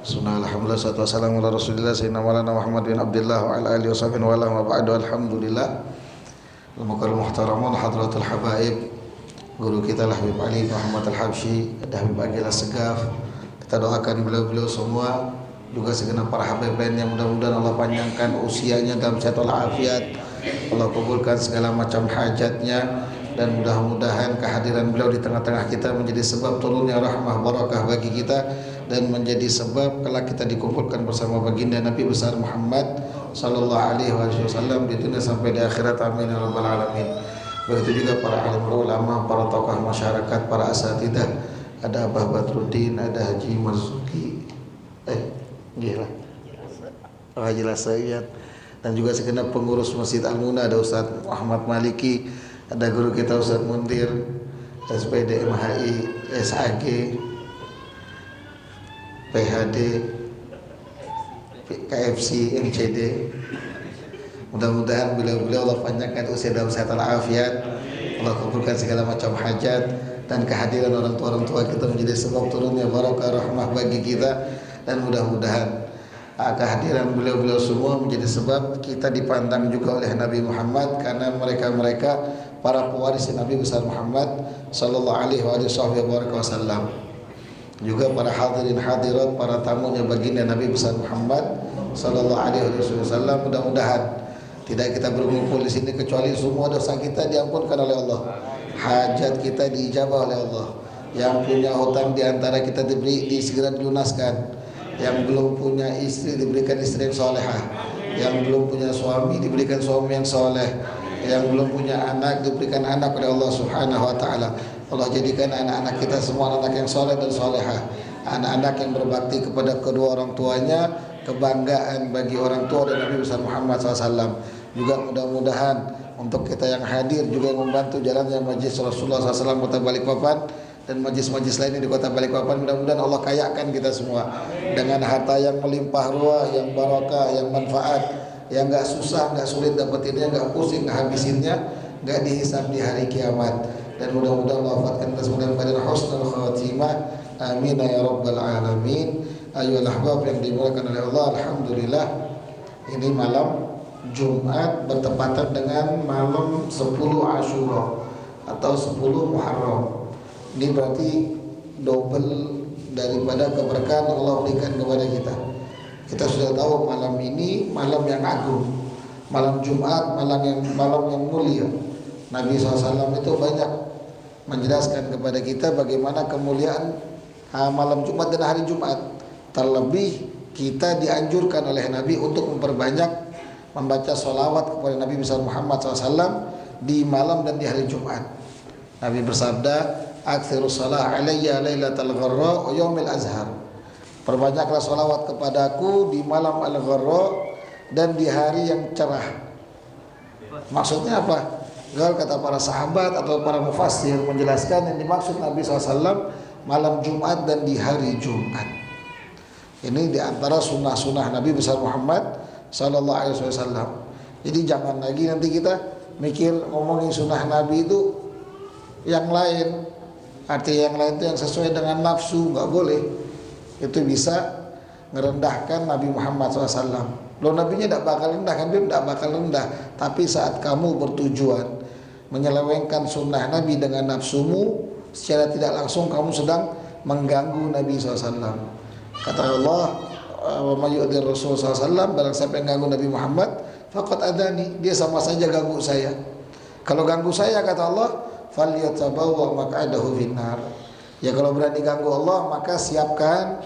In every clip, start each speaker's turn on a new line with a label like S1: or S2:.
S1: Bismillah, alhamdulillah, salatu wassalamu ala rasulillah sayyidina maulana Muhammad bin Abdullah wa ala alihi wa sahbihi wa ala wa ba'du. Alhamdulillah, al-mukarram muhtaramun hadratul habaib, guru kita Habib Ali Muhammad Al-Habsyi, ada Habib Agil As-Segaf. Kita doakan beliau-beliau semua, juga segenap para habaib lainnya, mudah-mudahan Allah panjangkan usianya dalam sehat walafiat, Allah kabulkan segala macam hajatnya, dan mudah-mudahan kehadiran beliau di tengah-tengah kita menjadi sebab turunnya rahmah barakah bagi kita, dan menjadi sebab kelak kita dikumpulkan bersama baginda Nabi besar Muhammad sallallahu alaihi wasallam di dunia sampai di akhirat, amin ya rabbal alamin. Begitu juga para alim ulama, para tokoh masyarakat, para asatidah, ada Abah Badruddin, ada Haji Marzuki, gila, Haji Lasayat, dan juga segenap pengurus Masjid Al-Muna, ada Ustaz Muhammad Maliki, ada guru kita Ustaz Muntir, SPD MHI, SAG, PHD, KFC, MCD. Mudah-mudahan beliau-beliau Allah panjangkan usia dalam sehat walafiat, Allah kabulkan segala macam hajat, dan kehadiran orang tua kita menjadi sebab turunnya barakah rahmah bagi kita, dan mudah-mudahan kehadiran beliau-beliau semua menjadi sebab kita dipandang juga oleh Nabi Muhammad, karena mereka-mereka para pewaris Nabi besar Muhammad sallallahu alaihi wasallam. Juga para hadirin hadirat, para tamunya baginda Nabi besar Muhammad sallallahu alaihi wasallam, mudah-mudahan tidak kita berkumpul di sini kecuali semua dosa kita diampunkan oleh Allah, hajat kita diijabah oleh Allah. Yang punya hutang di antara kita segera dilunaskan, yang belum punya istri diberikan istri yang solehah, yang belum punya suami diberikan suami yang soleh, yang belum punya anak diberikan anak oleh Allah Subhanahu wa taala. Allah jadikan anak-anak kita semua anak yang soleh dan solehah, anak-anak yang berbakti kepada kedua orang tuanya, kebanggaan bagi orang tua dan Nabi besar Muhammad SAW. Juga mudah-mudahan untuk kita yang hadir juga yang membantu jalannya majlis Rasulullah SAW Kota Balikpapan dan majlis-majlis lainnya di Kota Balikpapan, mudah-mudahan Allah kayakan kita semua dengan harta yang melimpah ruah, yang barakah, yang manfaat, yang gak susah, gak sulit dapetinnya, gak pusing gak habisinnya, gak dihisab di hari kiamat. Dan mudah-mudahan Allah wafatkan kita semua dalam keadaan husnul khatimah, amin ya rabbal alamin. Ayolah ahbab yang dimuliakan oleh Allah, alhamdulillah ini malam Jumat bertepatan dengan malam 10 Asyura atau 10 Muharram. Ini berarti double daripada keberkahan Allah berikan kepada kita. Kita sudah tahu malam ini malam yang agung, malam Jumat, malam yang mulia. Nabi SAW itu banyak menjelaskan kepada kita bagaimana kemuliaan malam Jumat dan hari Jumat. Terlebih kita dianjurkan oleh Nabi untuk memperbanyak membaca sholawat kepada Nabi besar Muhammad SAW di malam dan di hari Jumat. Nabi bersabda, "Aktsirus shalah alayya lailatal gharra wa yaumil azhar." Perbanyaklah sholawat kepadaku di malam al-gharra dan di hari yang cerah. Maksudnya apa? Kata para sahabat atau para mufassir menjelaskan yang dimaksud Nabi SAW malam Jumat dan di hari Jumat. Ini diantara sunnah-sunnah Nabi besar Muhammad Sallallahu Alaihi Wasallam. Jadi jangan lagi nanti kita mikir ngomongin sunnah Nabi itu yang lain. Artinya yang lain itu yang sesuai dengan nafsu, nggak boleh. Itu bisa ngerendahkan Nabi Muhammad SAW. Loh, Nabinya tidak bakal rendah kan? Dia tidak bakal rendah. Tapi saat kamu bertujuan menyelewengkan sunnah Nabi dengan nafsumu, secara tidak langsung kamu sedang mengganggu Nabi SAW. Kata Allah, wa may yu'dir Rasul SAW, barang siapa yang ganggu Nabi Muhammad faqad adani, dia sama saja ganggu saya. Kalau ganggu saya, kata Allah, falyatabawwa maq'adahu finnar. Ya kalau berani ganggu Allah, maka siapkan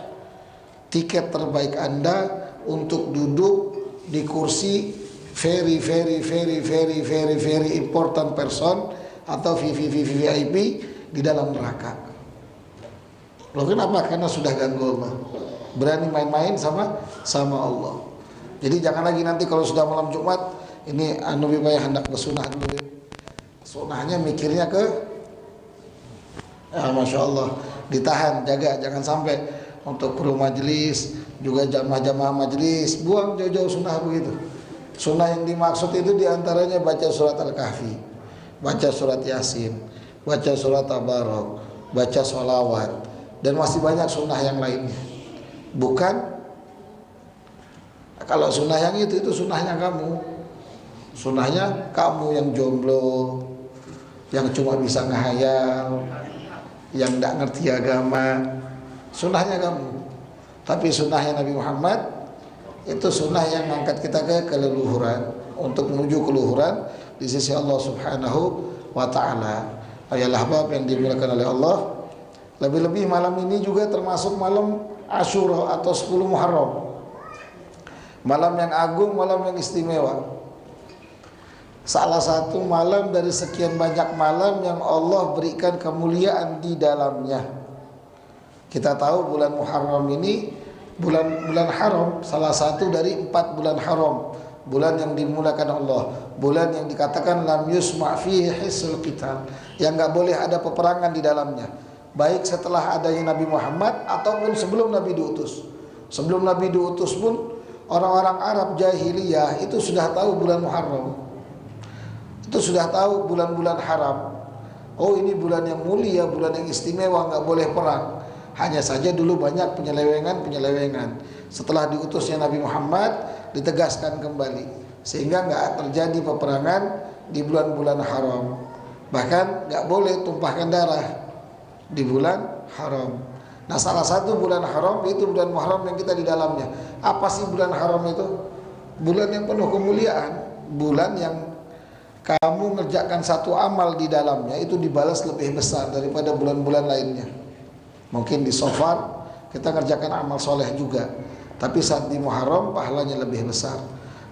S1: tiket terbaik Anda untuk duduk di kursi very important person atau VIP di dalam neraka. Loh, kenapa? Karena sudah ganggu Allah, berani main-main sama Allah. Jadi jangan lagi nanti kalau sudah malam Jumat ini lebih baik hendak bersunah dulu. Sunahnya mikirnya ke Masya Allah, ditahan, jaga, jangan sampai untuk kru majelis juga jamaah-jamaah majelis buang jauh-jauh sunnah begitu. Sunnah yang dimaksud itu diantaranya baca surat Al-Kahfi, baca surat Yasin, baca surat Tabarok, baca sholawat, dan masih banyak sunnah yang lainnya. Bukan, kalau sunnah yang itu sunnahnya kamu. Sunnahnya kamu yang jomblo, yang cuma bisa ngehayal, yang tidak ngerti agama. Sunnahnya kamu. Tapi sunnahnya Nabi Muhammad itu sunnah yang mengangkat kita ke keleluhuran, untuk menuju keluhuran di sisi Allah Subhanahu wa ta'ala. Ayalah bab yang dimuliakan oleh Allah. Lebih-lebih malam ini juga termasuk malam Asyura atau 10 Muharram. Malam yang agung, malam yang istimewa. Salah satu malam dari sekian banyak malam yang Allah berikan kemuliaan di dalamnya. Kita tahu bulan Muharram ini bulan haram, salah satu dari 4 bulan haram, bulan yang dimuliakan Allah, bulan yang dikatakan lam yusma' fihi hisul qital, yang enggak boleh ada peperangan di dalamnya, baik setelah adanya Nabi Muhammad ataupun sebelum Nabi diutus. Sebelum Nabi diutus pun orang-orang Arab jahiliyah itu sudah tahu bulan Muharram. Itu sudah tahu bulan-bulan haram. Oh, ini bulan yang mulia, bulan yang istimewa, enggak boleh perang. Hanya saja dulu banyak penyelewengan. Setelah diutusnya Nabi Muhammad ditegaskan kembali, sehingga enggak terjadi peperangan di bulan-bulan haram. Bahkan enggak boleh tumpahkan darah di bulan haram. Nah, salah satu bulan haram itu bulan Muharram yang kita di dalamnya. Apa sih bulan haram itu? Bulan yang penuh kemuliaan, bulan yang kamu ngerjakan satu amal di dalamnya itu dibalas lebih besar daripada bulan-bulan lainnya. Mungkin di Safar kita ngerjakan amal soleh juga, tapi saat di Muharram pahalanya lebih besar.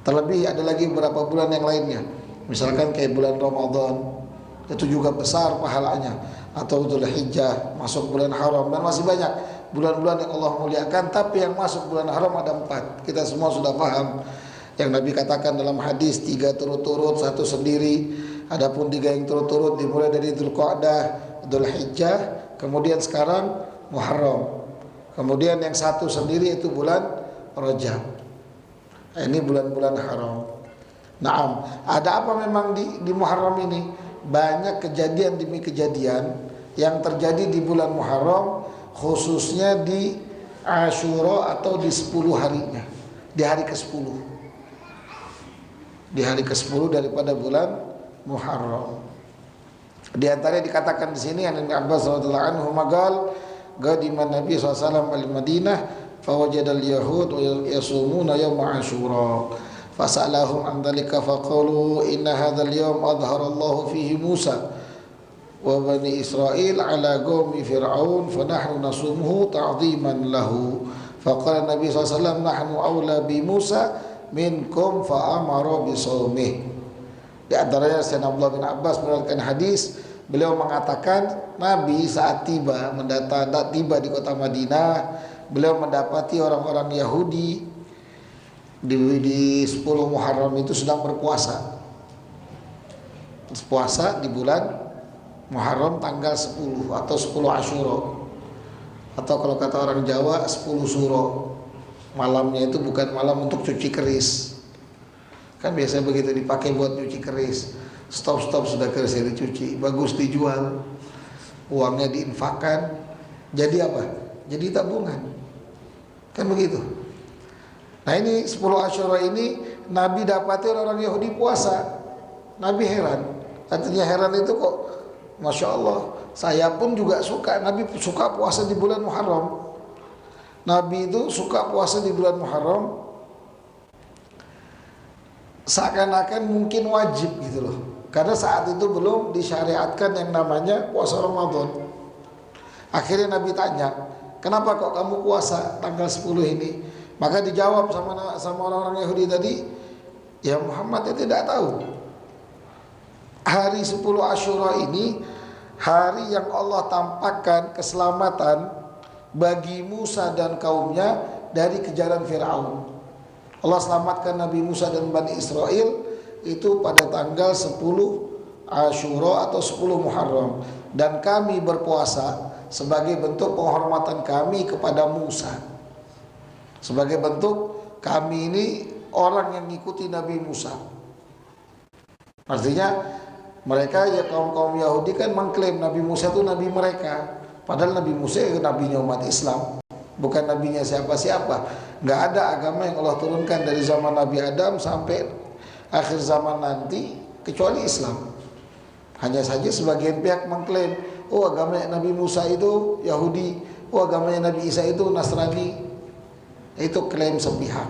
S1: Terlebih ada lagi beberapa bulan yang lainnya, misalkan kayak bulan Ramadan, itu juga besar pahalanya. Atau Dzulhijjah, masuk bulan haram, dan masih banyak bulan-bulan yang Allah muliakan. Tapi yang masuk bulan haram ada 4. Kita semua sudah paham yang Nabi katakan dalam hadis, 3 turut-turut, 1 sendiri. Adapun 3 yang turut-turut dimulai dari Dzulqa'dah, Dzulhijjah, kemudian sekarang Muharram, kemudian yang 1 sendiri itu bulan Rajab. Ini bulan-bulan haram. Naam, ada apa memang di Muharram ini? Banyak kejadian demi kejadian yang terjadi di bulan Muharram, khususnya di Asyura atau di 10 harinya, di hari ke-10. Di hari ke-10 daripada bulan Muharram. Di antaranya dikatakan di sini Ibnu Abbas radhiyallahu anhu maqal qadima Nabi sallallahu alaihi Madinah fawajada al-yahud yasumuna yawm Asyura fasalahum an dzalika faqalu inna hadzal yawm adhhara Allah fihi Musa wa bani Israil ala qaumi fir'aun fa nahnu nasumuhu ta'dhiman lahu faqala Nabi sallallahu alaihi wasallam nahnu aula bi Musa minkum fa amara bi shaumih. Di antaranya Sayyidina Abdullah bin Abbas meriwayatkan hadis, beliau mengatakan Nabi saat tiba di kota Madinah, beliau mendapati orang-orang Yahudi di 10 Muharram itu sedang berpuasa. Puasa di bulan Muharram tanggal 10 atau 10 Asyura. Atau kalau kata orang Jawa 10 Suro. Malamnya itu bukan malam untuk cuci keris. Kan biasanya begitu, dipakai buat cuci keris. Stop sudah keris dicuci, bagus dijual. Uangnya diinfakkan. Jadi apa? Jadi tabungan. Kan begitu. Nah, ini 10 Asyura ini Nabi dapati orang Yahudi puasa. Nabi heran. Artinya heran itu kok, Masya Allah, saya pun juga suka. Nabi suka puasa di bulan Muharram. Nabi itu suka puasa di bulan Muharram, seakan-akan mungkin wajib gitu loh. Karena saat itu belum disyariatkan yang namanya puasa Ramadan. Akhirnya Nabi tanya, kenapa kok kamu puasa tanggal 10 ini? Maka dijawab sama orang-orang Yahudi tadi, ya Muhammad itu tidak tahu. Hari 10 Asyura ini hari yang Allah tampakkan keselamatan bagi Musa dan kaumnya dari kejaran Fir'aun. Allah selamatkan Nabi Musa dan Bani Israel itu pada tanggal 10 Asyura atau 10 Muharram. Dan kami berpuasa sebagai bentuk penghormatan kami kepada Musa. Sebagai bentuk kami ini orang yang mengikuti Nabi Musa. Artinya mereka ya kaum Yahudi kan mengklaim Nabi Musa itu Nabi mereka. Padahal Nabi Musa itu nabinya umat Islam. bukan nabinya siapa-siapa. Nggak ada agama yang Allah turunkan dari zaman Nabi Adam sampai akhir zaman nanti kecuali Islam. Hanya saja sebagian pihak mengklaim, oh agamanya Nabi Musa itu Yahudi, oh agamanya Nabi Isa itu Nasrani. Itu klaim sepihak.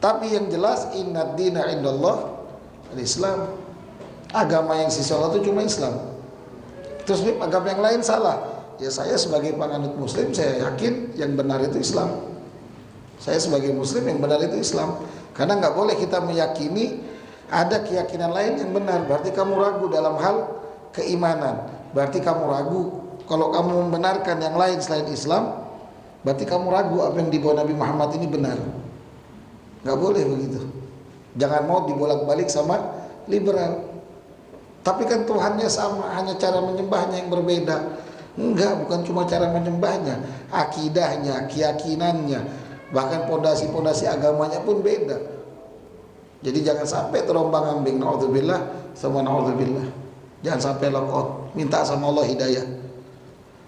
S1: Tapi yang jelas innad dina indallah al-Islam. Agama yang sisi Allah itu cuma Islam. Terus agama yang lain salah. Ya saya sebagai penganut muslim, saya yakin yang benar itu Islam. Saya sebagai muslim yang benar itu Islam. Karena nggak boleh kita meyakini ada keyakinan lain yang benar. Berarti kamu ragu dalam hal keimanan. Berarti kamu ragu. Kalau kamu membenarkan yang lain selain Islam, berarti kamu ragu apa yang dibawa Nabi Muhammad ini benar. Nggak boleh begitu. Jangan mau dibolak-balik sama liberal. Tapi kan Tuhannya sama, hanya cara menyembahnya yang berbeda. Enggak, bukan cuma cara menyembahnya, akidahnya, keyakinannya, bahkan pondasi-pondasi agamanya pun beda. Jadi jangan sampai terombang-ambing, naudzubillah, sama naudzubillah. Jangan sampai lock, minta sama Allah hidayah.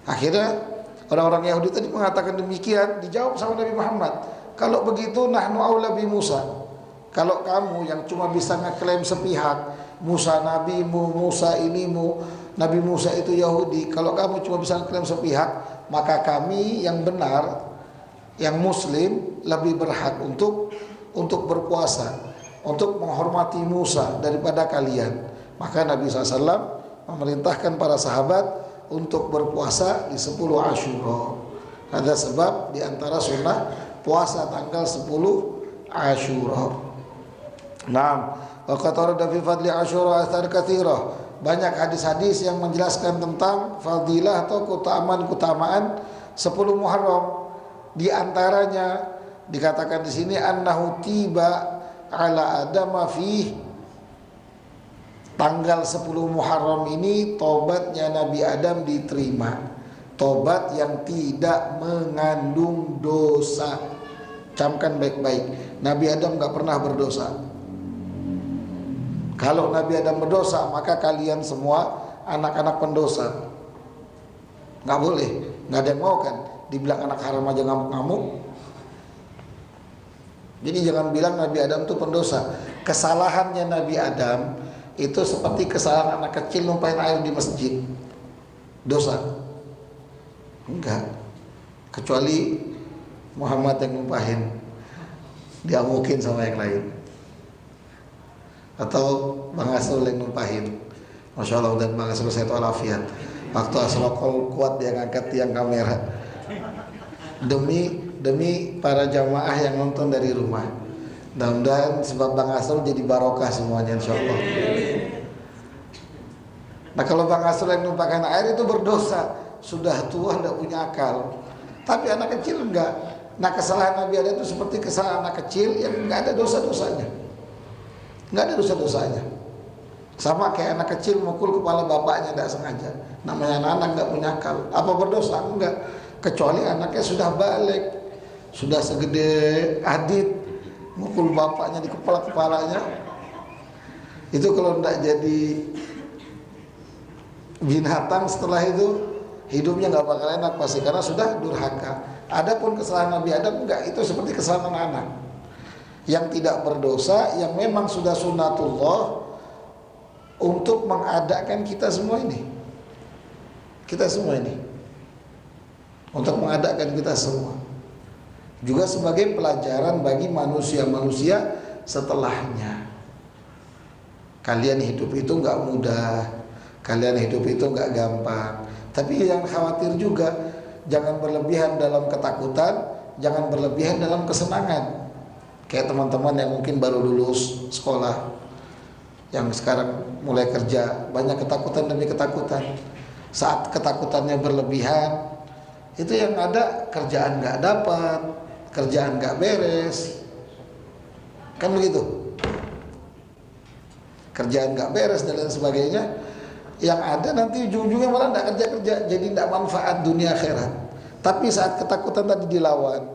S1: Akhirnya orang-orang Yahudi tadi mengatakan demikian, dijawab sama Nabi Muhammad, kalau begitu nahnu aula bi Musa. Kalau kamu yang cuma bisa ngeklaim sepihak, Musa nabimu, Musa inimu, Nabi Musa itu Yahudi, kalau kamu cuma bisa ngeklaim sepihak, maka kami yang benar, yang muslim lebih berhak untuk berpuasa, untuk menghormati Musa daripada kalian. Maka Nabi SAW memerintahkan para sahabat untuk berpuasa di 10 Asyura. Ada sebab di antara sunnah puasa tanggal 10 Asyura. Naam, wa qad warada fi fadli Asyura athar katsirah. Banyak hadis-hadis yang menjelaskan tentang fadilah atau keutamaan 10 Muharram. Di antaranya dikatakan di sini annahu tiba ala adama fi, tanggal 10 Muharram ini tobatnya Nabi Adam diterima. Tobat yang tidak mengandung dosa. Camkan baik-baik, Nabi Adam gak pernah berdosa. Kalau Nabi Adam berdosa, maka kalian semua anak-anak pendosa. Gak boleh, gak ada yang mau kan dibilang anak haram aja ngamuk-ngamuk. Jadi jangan bilang Nabi Adam itu pendosa. Kesalahannya Nabi Adam itu seperti kesalahan anak kecil numpahin air di masjid. Dosa? Enggak. Kecuali Muhammad yang numpahin, dia mungkin sama yang lain. Atau Bang Asrul yang numpahin. Masya Allah, dan Bang Asrul saya itu alafiat. Waktu Asrul kuat dia ngangkat tiang kamera. Demi para jamaah yang nonton dari rumah. Mudah-mudahan sebab Bang Asrul jadi barokah semuanya insya Allah. Nah kalau Bang Asrul yang numpahkan air itu berdosa, sudah tua tidak punya akal. Tapi anak kecil enggak. Nah kesalahan Nabi Adam itu seperti kesalahan anak kecil yang enggak ada dosa-dosanya. Enggak ada dosa-dosanya. Sama kayak anak kecil mukul kepala bapaknya tidak sengaja. Namanya anak enggak punya akal. Apa berdosa? Enggak. Kecuali anaknya sudah balik, sudah segede Adit, mukul bapaknya di kepala-kepalanya. Itu kalau tidak jadi binatang setelah itu hidupnya nggak bakal enak pasti, karena sudah durhaka. Adapun kesalahan Nabi Adam enggak, itu seperti kesalahan anak-anak yang tidak berdosa, yang memang sudah sunnatullah untuk mengadakan kita semua ini. Kita semua ini untuk mengadakan kita semua, juga sebagai pelajaran bagi manusia-manusia setelahnya. Kalian hidup itu nggak mudah, kalian hidup itu nggak gampang. Tapi yang khawatir juga, jangan berlebihan dalam ketakutan, jangan berlebihan dalam kesenangan. Kayak teman-teman yang mungkin baru lulus sekolah, yang sekarang mulai kerja, banyak ketakutan demi ketakutan. Saat ketakutannya berlebihan, itu yang ada kerjaan nggak dapat, kerjaan nggak beres, kan begitu? Kerjaan nggak beres dan lain sebagainya. Yang ada nanti ujung-ujungnya malah nggak kerja-kerja, jadi nggak manfaat dunia akhirat. Tapi saat ketakutan tadi dilawan,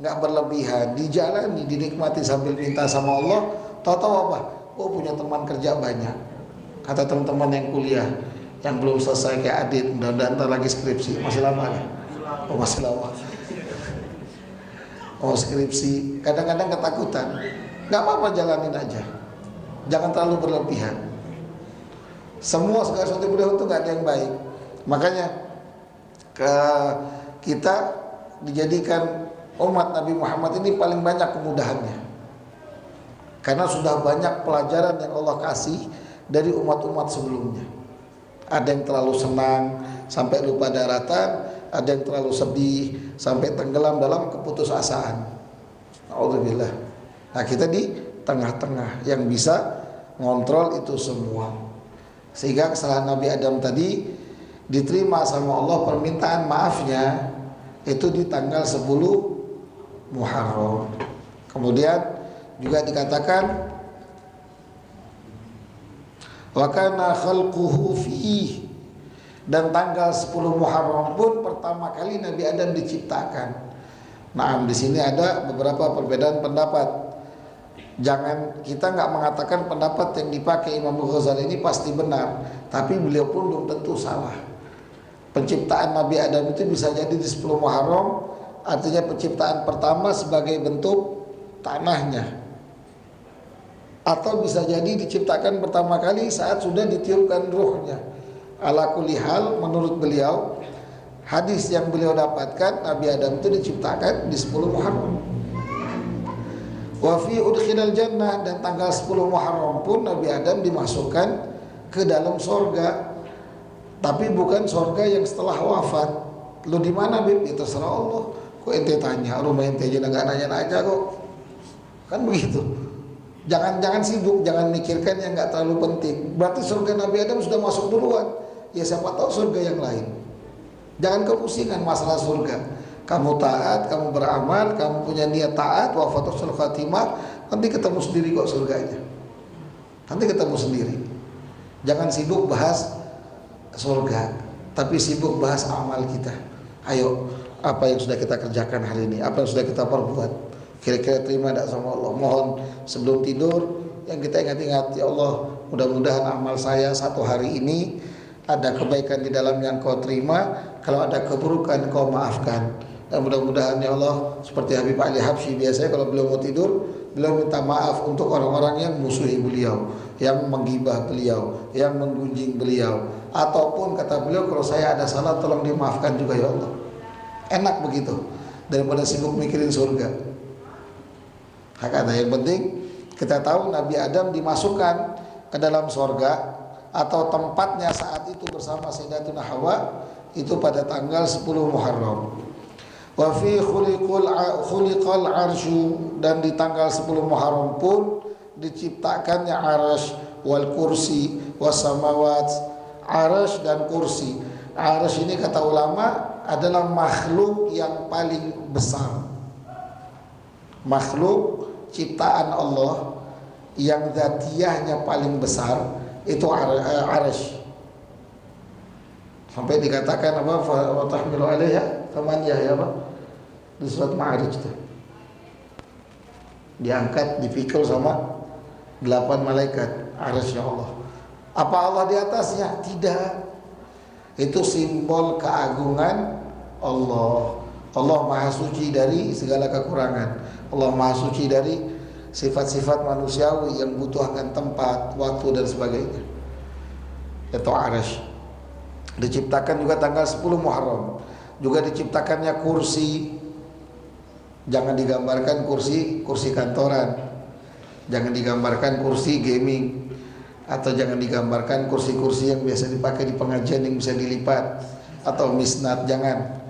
S1: nggak berlebihan, dijalani, dinikmati sambil minta sama Allah. Tahu-tahu apa? Oh punya teman kerja banyak. Kata teman-teman yang kuliah, yang belum selesai kayak Adit, mudah-mudahan ntar lagi skripsi, masih lama nih. Oh masih lama. mau skripsi, kadang-kadang ketakutan. Nggak apa-apa, jalanin aja, jangan terlalu berlebihan. Semua segala sesuatu beliau itu nggak ada yang baik. Makanya kita dijadikan umat Nabi Muhammad ini paling banyak kemudahannya, karena sudah banyak pelajaran yang Allah kasih dari umat-umat sebelumnya. Ada yang terlalu senang sampai lupa daratan, ada yang terlalu sedih sampai tenggelam dalam keputusasaan. Alhamdulillah. Nah, kita di tengah-tengah yang bisa ngontrol itu semua, sehingga kesalahan Nabi Adam tadi diterima sama Allah, permintaan maafnya itu di tanggal 10 Muharram. Kemudian juga dikatakan wa kana khalquhu fi, dan tanggal 10 Muharram pun pertama kali Nabi Adam diciptakan. Nah, di sini ada beberapa perbedaan pendapat. Jangan kita nggak mengatakan pendapat yang dipakai Imam Ghazali ini pasti benar, tapi beliau pun belum tentu salah. Penciptaan Nabi Adam itu bisa jadi di 10 Muharram, artinya penciptaan pertama sebagai bentuk tanahnya, atau bisa jadi diciptakan pertama kali saat sudah ditiupkan ruhnya. Ala kulli hal, menurut beliau, hadis yang beliau dapatkan, Nabi Adam itu diciptakan di 10 Muharram. Wa fi udkhilal jannah, dan tanggal 10 Muharram pun Nabi Adam dimasukkan ke dalam sorga, tapi bukan sorga yang setelah wafat. Lu di mana, Bib? Ya terserah Allah. Kok ente tanya, rumah ente aja nggak nanya-nanya kok. Kan begitu. Jangan sibuk, jangan mikirkan yang nggak terlalu penting. Berarti surga Nabi Adam sudah masuk duluan. Ya siapa tahu surga yang lain. Jangan kepusingan masalah surga. Kamu taat, kamu beramal, kamu punya niat taat, wafatul khatimah, nanti ketemu sendiri kok surganya. Nanti ketemu sendiri. Jangan sibuk bahas surga, tapi sibuk bahas amal kita. Ayo, apa yang sudah kita kerjakan hari ini, apa yang sudah kita perbuat, kira-kira terima tidak sama Allah. Mohon sebelum tidur yang kita ingat-ingat, ya Allah, mudah-mudahan amal saya satu hari ini ada kebaikan di dalamnya Engkau terima, kalau ada keburukan Engkau maafkan. Dan mudah-mudahan ya Allah, seperti Habib Ali Habsyi biasanya kalau beliau mau tidur, beliau minta maaf untuk orang-orang yang musuhi beliau, yang menggibah beliau, yang menggunjing beliau, ataupun kata beliau, kalau saya ada salah tolong dimaafkan juga ya Allah. Enak begitu daripada sibuk mikirin surga. Hakata, yang penting kita tahu Nabi Adam dimasukkan ke dalam surga atau tempatnya saat itu bersama Sayyidatuna Hawa itu pada tanggal 10 Muharram. Wa fi khuliqal arsyu, dan di tanggal 10 Muharram pun diciptakannya arsy wal kursi was samawat. Arsy dan kursi. Arsy ini kata ulama adalah makhluk yang paling besar. Makhluk ciptaan Allah yang zatiyahnya paling besar itu arsy. Sampai dikatakan apa, wa tahmilu alaiha thamaniyah, ya apa? Di surat Ma'arij itu diangkat, dipikul sama 8 malaikat arsy Allah. Apa Allah di atasnya? Tidak. Itu simbol keagungan Allah. Allah Maha Suci dari segala kekurangan. Allah Maha Suci dari sifat-sifat manusiawi yang butuh akan tempat, waktu dan sebagainya. Itu arsy. Diciptakan juga tanggal 10 Muharram. Juga diciptakannya kursi. Jangan digambarkan kursi kantoran, jangan digambarkan kursi gaming, atau jangan digambarkan kursi-kursi yang biasa dipakai di pengajian yang bisa dilipat, atau misnat. Jangan.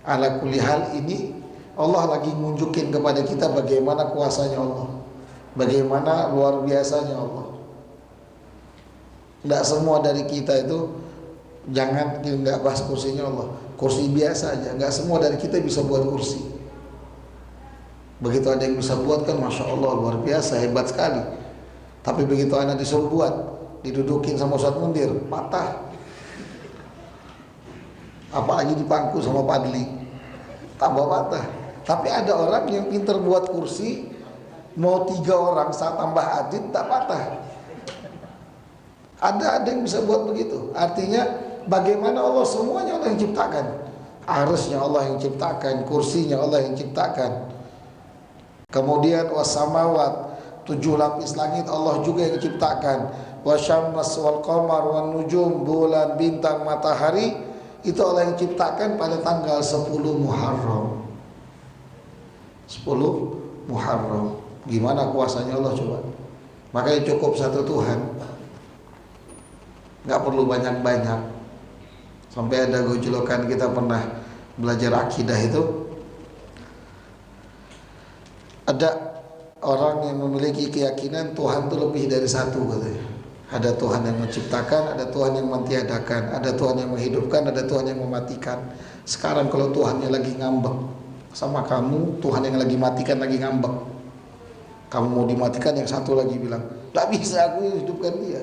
S1: Ala kulli hal, ini Allah lagi nunjukin kepada kita bagaimana kuasanya Allah, bagaimana luar biasanya Allah. Tidak semua dari kita itu, jangan nggak bahas kursinya Allah, kursi biasa aja. Nggak semua dari kita bisa buat kursi. Begitu ada yang bisa buat kan Masya Allah luar biasa, hebat sekali. Tapi begitu anak disuruh buat, didudukin sama Ustadz Mundir, patah. Apalagi dipangku sama Padli, tambah patah. Tapi ada orang yang pintar buat kursi, mau 3 orang saat tambah adit tak patah. Ada yang bisa buat begitu. Artinya bagaimana Allah, semuanya Allah yang ciptakan. Arsy-nya Allah yang ciptakan, kursinya Allah yang ciptakan. Kemudian wasamawat, 7 lapis langit Allah juga yang ciptakan. Wasyammas wal qamar wan nujum, bulan, bintang, matahari, itu Allah yang ciptakan pada tanggal 10 Muharram. 10 Muharram. Gimana kuasanya Allah coba? Makanya cukup satu Tuhan, nggak perlu banyak-banyak. Sampai ada gojolokan, kita pernah belajar akidah itu, ada orang yang memiliki keyakinan Tuhan itu lebih dari satu katanya. Ada Tuhan yang menciptakan, ada Tuhan yang mentiadakan, ada Tuhan yang menghidupkan, ada Tuhan yang mematikan. Sekarang kalau Tuhannya lagi ngambek sama kamu, Tuhan yang lagi matikan lagi ngambek, kamu mau dimatikan, yang satu lagi bilang, gak bisa, aku hidupkan dia.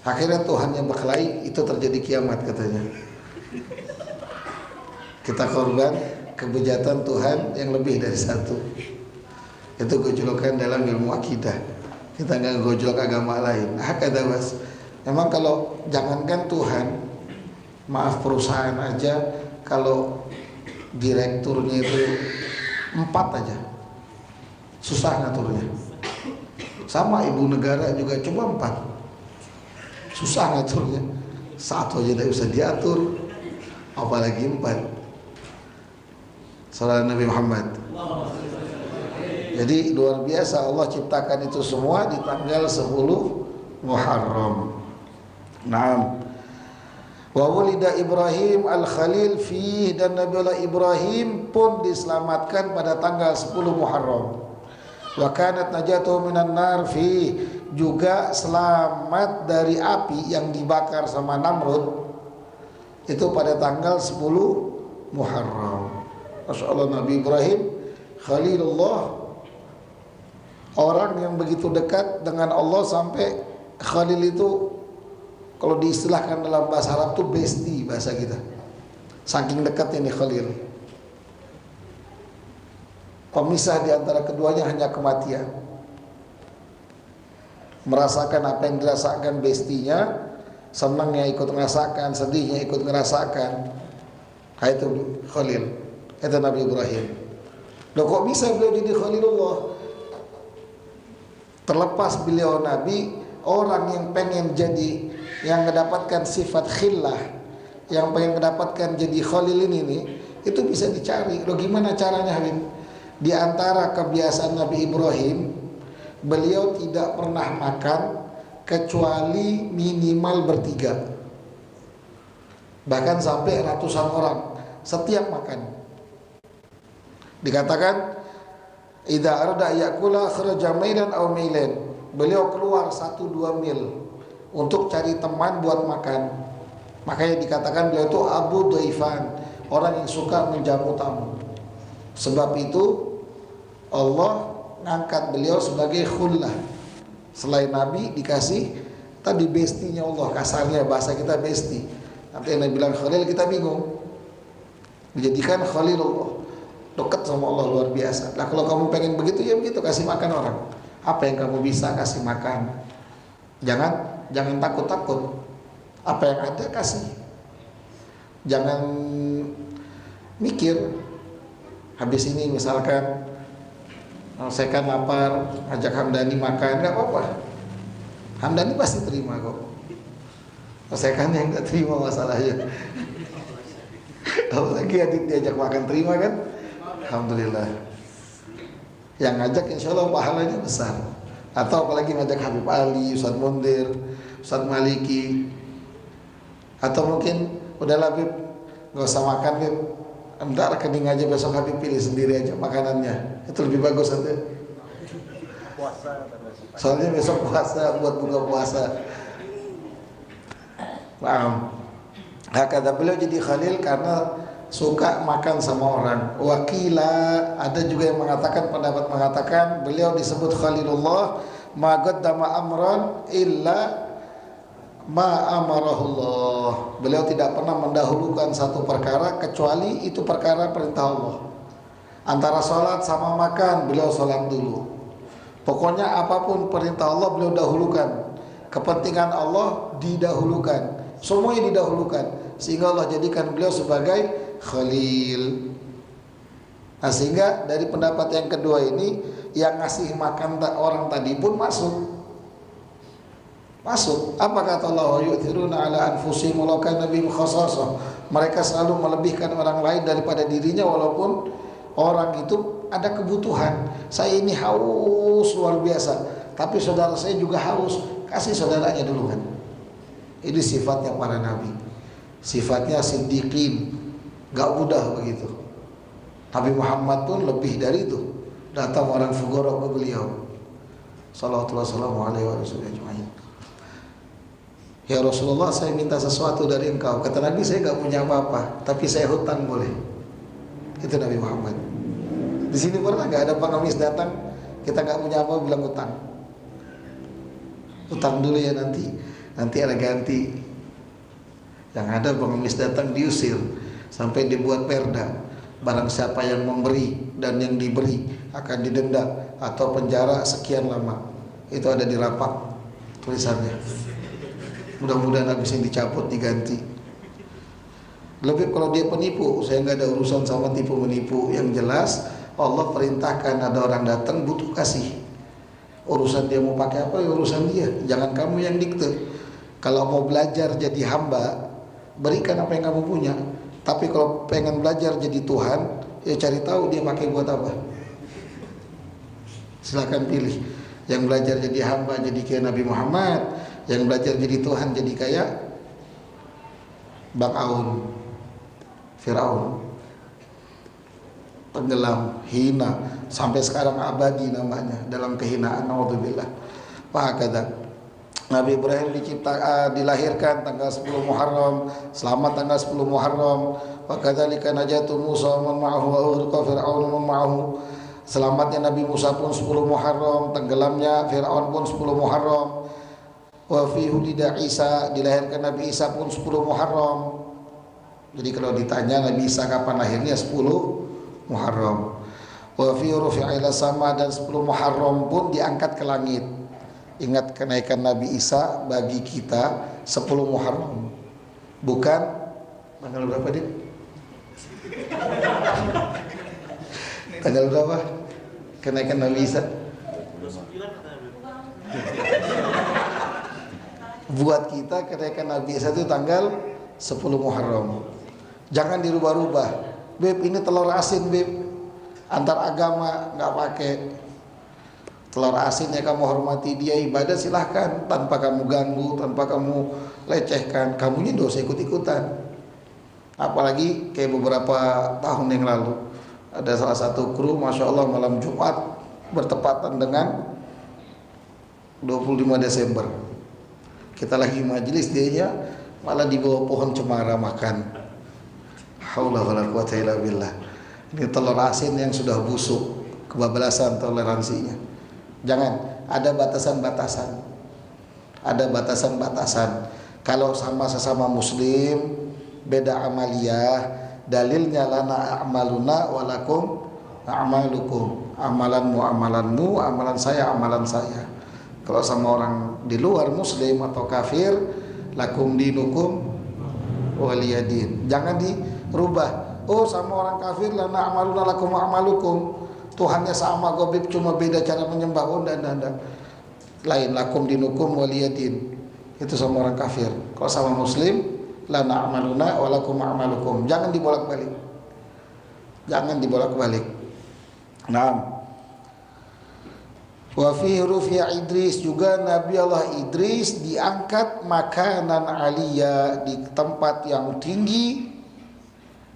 S1: Akhirnya Tuhan yang berkelahi, itu terjadi kiamat katanya. Kita korban kebejatan Tuhan yang lebih dari satu. Itu gojolokan dalam ilmu akidah. Kita nggak gojolok agama lain. Kata Mas, memang kalau jangankan Tuhan, maaf perusahaan aja, kalau direkturnya itu 4 aja, susah ngaturnya. Sama ibu negara juga coba 4, susah ngaturnya. 1 aja tidak bisa diatur, apalagi 4. Salam Nabi Muhammad. Jadi luar biasa, Allah ciptakan itu semua di tanggal 10 Muharram. Naam. Wa wulida Ibrahim al-Khalil fi, dan Nabiullah Ibrahim pun diselamatkan pada tanggal 10 Muharram. Wa kanat najatuhu minan nar fi, juga selamat dari api yang dibakar sama Namrud itu pada tanggal 10 Muharram. Masyaallah, Nabi Ibrahim Khalilullah, orang yang begitu dekat dengan Allah sampai Khalil itu kalau diistilahkan dalam bahasa Arab itu besti, bahasa kita. Saking dekatnya nih Khalil. Pemisah di antara keduanya hanya kematian. Merasakan apa yang dirasakan bestinya, senangnya ikut merasakan, sedihnya ikut merasakan. Itu Khalil, itu Nabi Ibrahim. Loh, kok bisa beliau jadi Khalilullah? Terlepas beliau Nabi, orang yang pengen jadi, yang mendapatkan sifat khillah, yang pengen mendapatkan jadi Khalil ini itu bisa dicari. Loh, gimana caranya Habib? Di antara kebiasaan Nabi Ibrahim, beliau tidak pernah makan kecuali minimal bertiga, bahkan sampai ratusan orang setiap makan. Dikatakan idza arada yakula kharaja mailan aw mailan. Beliau keluar 1-2 mil untuk cari teman buat makan. Makanya dikatakan beliau itu Abu Dhaifan, orang yang suka menjamu tamu. Sebab itu Allah ngangkat beliau sebagai khullah. Selain Nabi dikasih tadi bestinya Allah, kasarnya bahasa kita besti. Nanti yang bilang Khalil kita bingung. Dijadikan Khalilullah, dekat sama Allah luar biasa. Nah, kalau kamu pengen begitu ya begitu, kasih makan orang. Apa yang kamu bisa kasih makan. Jangan takut-takut. Apa yang ada kasih. Jangan mikir habis ini misalkan saya kan lapar, ajak Hamdani makan, nggak apa-apa. Hamdani pasti terima kok. Saya kan yang nggak terima masalahnya. Apalagi Adit diajak makan terima kan? Alhamdulillah. Yang ngajak insya Allah pahalanya besar. Atau apalagi ngajak Habib Ali, Ustaz Mundir, Ustaz Maliki. Atau mungkin udahlah Habib, gak usah makan Habib, entar rekening aja, besok Habib pilih sendiri aja makanannya. Itu lebih bagus nanti. Soalnya besok puasa, buat buka puasa. Paham? Kata beliau jadi Khalil karena suka makan sama orang. Wakila, ada juga yang mengatakan, pendapat mengatakan beliau disebut Khalilullah ma qaddama amran illa ma amarahullah. Beliau tidak pernah mendahulukan satu perkara kecuali itu perkara perintah Allah. Antara sholat sama makan, beliau sholat dulu. Pokoknya apapun perintah Allah beliau dahulukan. Kepentingan Allah didahulukan. Semuanya didahulukan. Sehingga Allah jadikan beliau sebagai Khalil. Nah, sehingga dari pendapat yang kedua ini, yang ngasih makan orang tadi pun masuk. Apa kata Allah? Yu'thiruna ala anfusihim walau kana bihim khassasah. Mereka selalu melebihkan orang lain daripada dirinya walaupun orang itu ada kebutuhan. Saya ini haus luar biasa, tapi saudara saya juga haus, kasih saudaranya duluan. Ini sifatnya para nabi. Sifatnya siddiqin, gak mudah begitu. Nabi Muhammad pun lebih dari itu. Datang orang fuqara ke beliau. Sallallahu alaihi wasallam. Ya Rasulullah, saya minta sesuatu dari engkau. Kata Nabi, saya gak punya apa-apa, tapi saya hutang boleh. Itu Nabi Muhammad. Di sini pernah gak ada pengemis datang, kita gak punya apa, bilang hutang. Hutang dulu ya, nanti ada ganti. Yang ada pengemis datang diusir sampai dibuat perda. Barang siapa yang memberi dan yang diberi akan didenda atau penjara sekian lama. Itu ada di lapak tulisannya. Mudah-mudahan habis ini dicabut, diganti. Lebih kalau dia penipu, saya nggak ada urusan sama tipu menipu. Yang jelas Allah perintahkan ada orang datang butuh kasih. Urusan dia mau pakai apa ya urusan dia. Jangan kamu yang dikte. Kalau mau belajar jadi hamba, berikan apa yang kamu punya. Tapi kalau pengen belajar jadi Tuhan, ya cari tahu dia pakai buat apa. Silakan pilih. Yang belajar jadi hamba jadi kayak Nabi Muhammad, yang belajar jadi Tuhan jadi kayak Bang Aun, Firaun, tenggelam, hina, sampai sekarang abadi namanya dalam kehinaan. Naudzubillah. Wahakadha. Nabi Ibrahim dilahirkan tanggal 10 Muharram, selamat tanggal 10 Muharram. Wa kadzalika najatu Musa wa man ma'ahu wa urqa Fir'aun wa man ma'ahu. Selamatnya Nabi Musa pun 10 Muharram, tenggelamnya Fir'aun pun 10 Muharram. Wa fi hulida Isa, dilahirkan Nabi Isa pun 10 Muharram. Jadi kalau ditanya Nabi Isa kapan lahirnya, 10 Muharram. Wa fi rufi'a ila sama, dan 10 Muharram pun diangkat ke langit. Ingat kenaikan Nabi Isa bagi kita 10 Muharram. Bukan tanggal berapa dia? Tanggal berapa kenaikan Nabi Isa?
S2: 29 katanya.
S1: Buat kita kenaikan Nabi Isa itu tanggal 10 Muharram. Jangan dirubah-rubah. Beb, ini telur asin, Beb. Antar agama nggak pakai. Telur asinnya kamu hormati dia, ibadah silahkan, tanpa kamu ganggu, tanpa kamu lecehkan. Kamunya dosa ikut-ikutan. Apalagi kayak beberapa tahun yang lalu ada salah satu kru, Masya Allah, malam Jumat bertepatan dengan 25 Desember. Kita lagi majelis, dia malah di bawah pohon cemara makan. Haula wala quwata illa billah. Ini telur asin yang sudah busuk, kebablasan toleransinya. Jangan, ada batasan-batasan. Ada batasan-batasan. Kalau sama sesama muslim, beda amaliyah, dalilnya lana a'maluna walakum a'malukum. Amalanmu amalanmu, amalan saya amalan saya. Kalau sama orang di luar muslim atau kafir, lakum dinukum waliyadin. Jangan dirubah. Oh, sama orang kafir lana a'maluna lakum a'malukum. Tuhannya sama, gobib, cuma beda cara menyembah. Oh, dan lain, lakum dinukum waliyadin. Itu sama orang kafir. Kalau sama muslim, lana a'maluna walakum a'malukum. Jangan dibolak-balik. Jangan dibolak-balik. Naam. Wa fi rufi'a Idris, juga Nabi Allah Idris diangkat makanan aliyah, di tempat yang tinggi.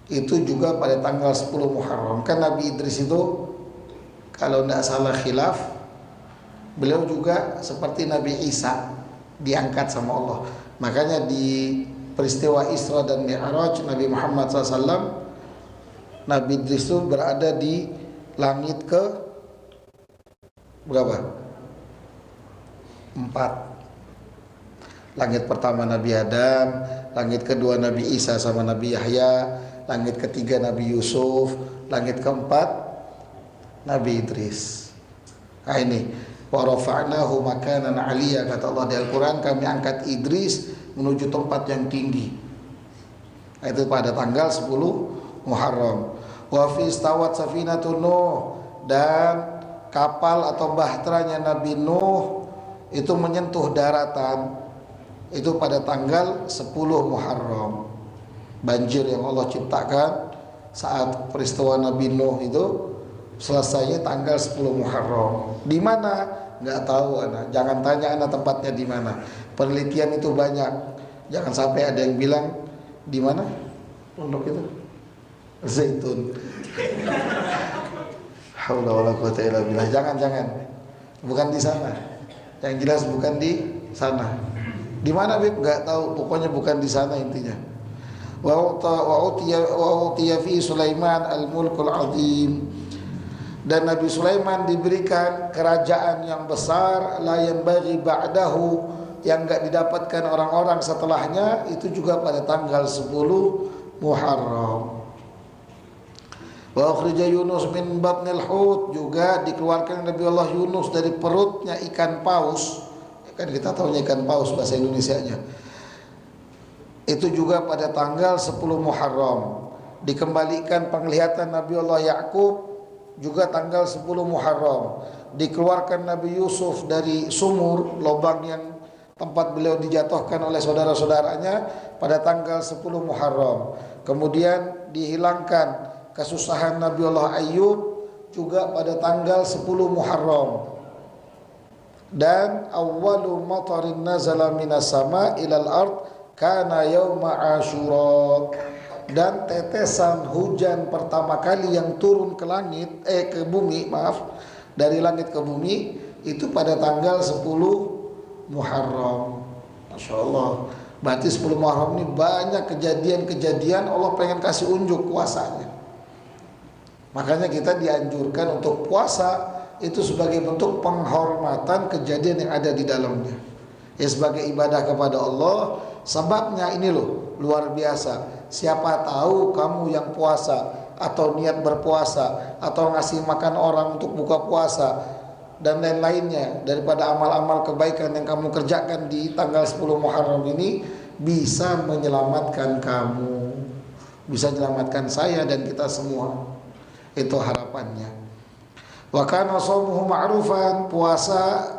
S1: Itu juga pada tanggal 10 Muharram. Kan Nabi Idris itu kalau tidak salah khilaf, beliau juga seperti Nabi Isa diangkat sama Allah. Makanya di peristiwa Isra dan Mi'raj Nabi Muhammad SAW, Nabi Idris itu berada di langit ke berapa? 4. Langit pertama Nabi Adam, langit kedua Nabi Isa sama Nabi Yahya, langit ketiga Nabi Yusuf, langit keempat Nabi Idris. Nah ini, wa rafa'nahu makanan 'aliyya, kata Allah di Al-Qur'an, kami angkat Idris menuju tempat yang tinggi. Itu pada tanggal 10 Muharram. Wa fi istawat safinatun Nuh, dan kapal atau bahteranya Nabi Nuh itu menyentuh daratan itu pada tanggal 10 Muharram. Banjir yang Allah ciptakan saat peristiwa Nabi Nuh itu selesainya tanggal 10 Muharram. Di mana? Enggak tahu anak. Jangan tanya anak tempatnya di mana. Penelitian itu banyak. Jangan sampai ada yang bilang di mana pondok itu? Zaitun. Haula wala quwata illa billah. Jangan. Bukan di sana. Yang jelas bukan di sana. Di mana Bib? Enggak tahu. Pokoknya bukan di sana intinya. Wa utiya fi Sulaiman al-mulkul azim. Dan Nabi Sulaiman diberikan kerajaan yang besar, la yanbaghi ba'dahu, yang enggak didapatkan orang-orang setelahnya, itu juga pada tanggal 10 Muharram. Wa akhrija Yunus min batnil hut, juga dikeluarkan Nabi Allah Yunus dari perutnya ikan paus. Kan kita tahunya ikan paus bahasa Indonesianya. Itu juga pada tanggal 10 Muharram. Dikembalikan penglihatan Nabi Allah Yakub juga tanggal 10 Muharram. Dikeluarkan Nabi Yusuf dari sumur, lubang yang tempat beliau dijatuhkan oleh saudara-saudaranya, pada tanggal 10 Muharram. Kemudian dihilangkan kesusahan Nabi Allah Ayyub juga pada tanggal 10 Muharram. Dan awwalu matarin nazala minas sama ilal ard kana yauma Asyura. Dan tetesan hujan pertama kali yang turun ke langit, ke bumi, dari langit ke bumi itu pada tanggal 10 Muharram. Masya Allah. Berarti 10 Muharram ini banyak kejadian-kejadian Allah pengen kasih unjuk kuasanya. Makanya kita dianjurkan untuk puasa itu sebagai bentuk penghormatan kejadian yang ada di dalamnya. Ya, sebagai ibadah kepada Allah. Sebabnya ini loh luar biasa. Siapa tahu kamu yang puasa atau niat berpuasa atau ngasih makan orang untuk buka puasa dan lain-lainnya daripada amal-amal kebaikan yang kamu kerjakan di tanggal 10 Muharram ini bisa menyelamatkan kamu, bisa menyelamatkan saya dan kita semua. Itu harapannya. Wa kana shaumuhu ma'rufan, puasa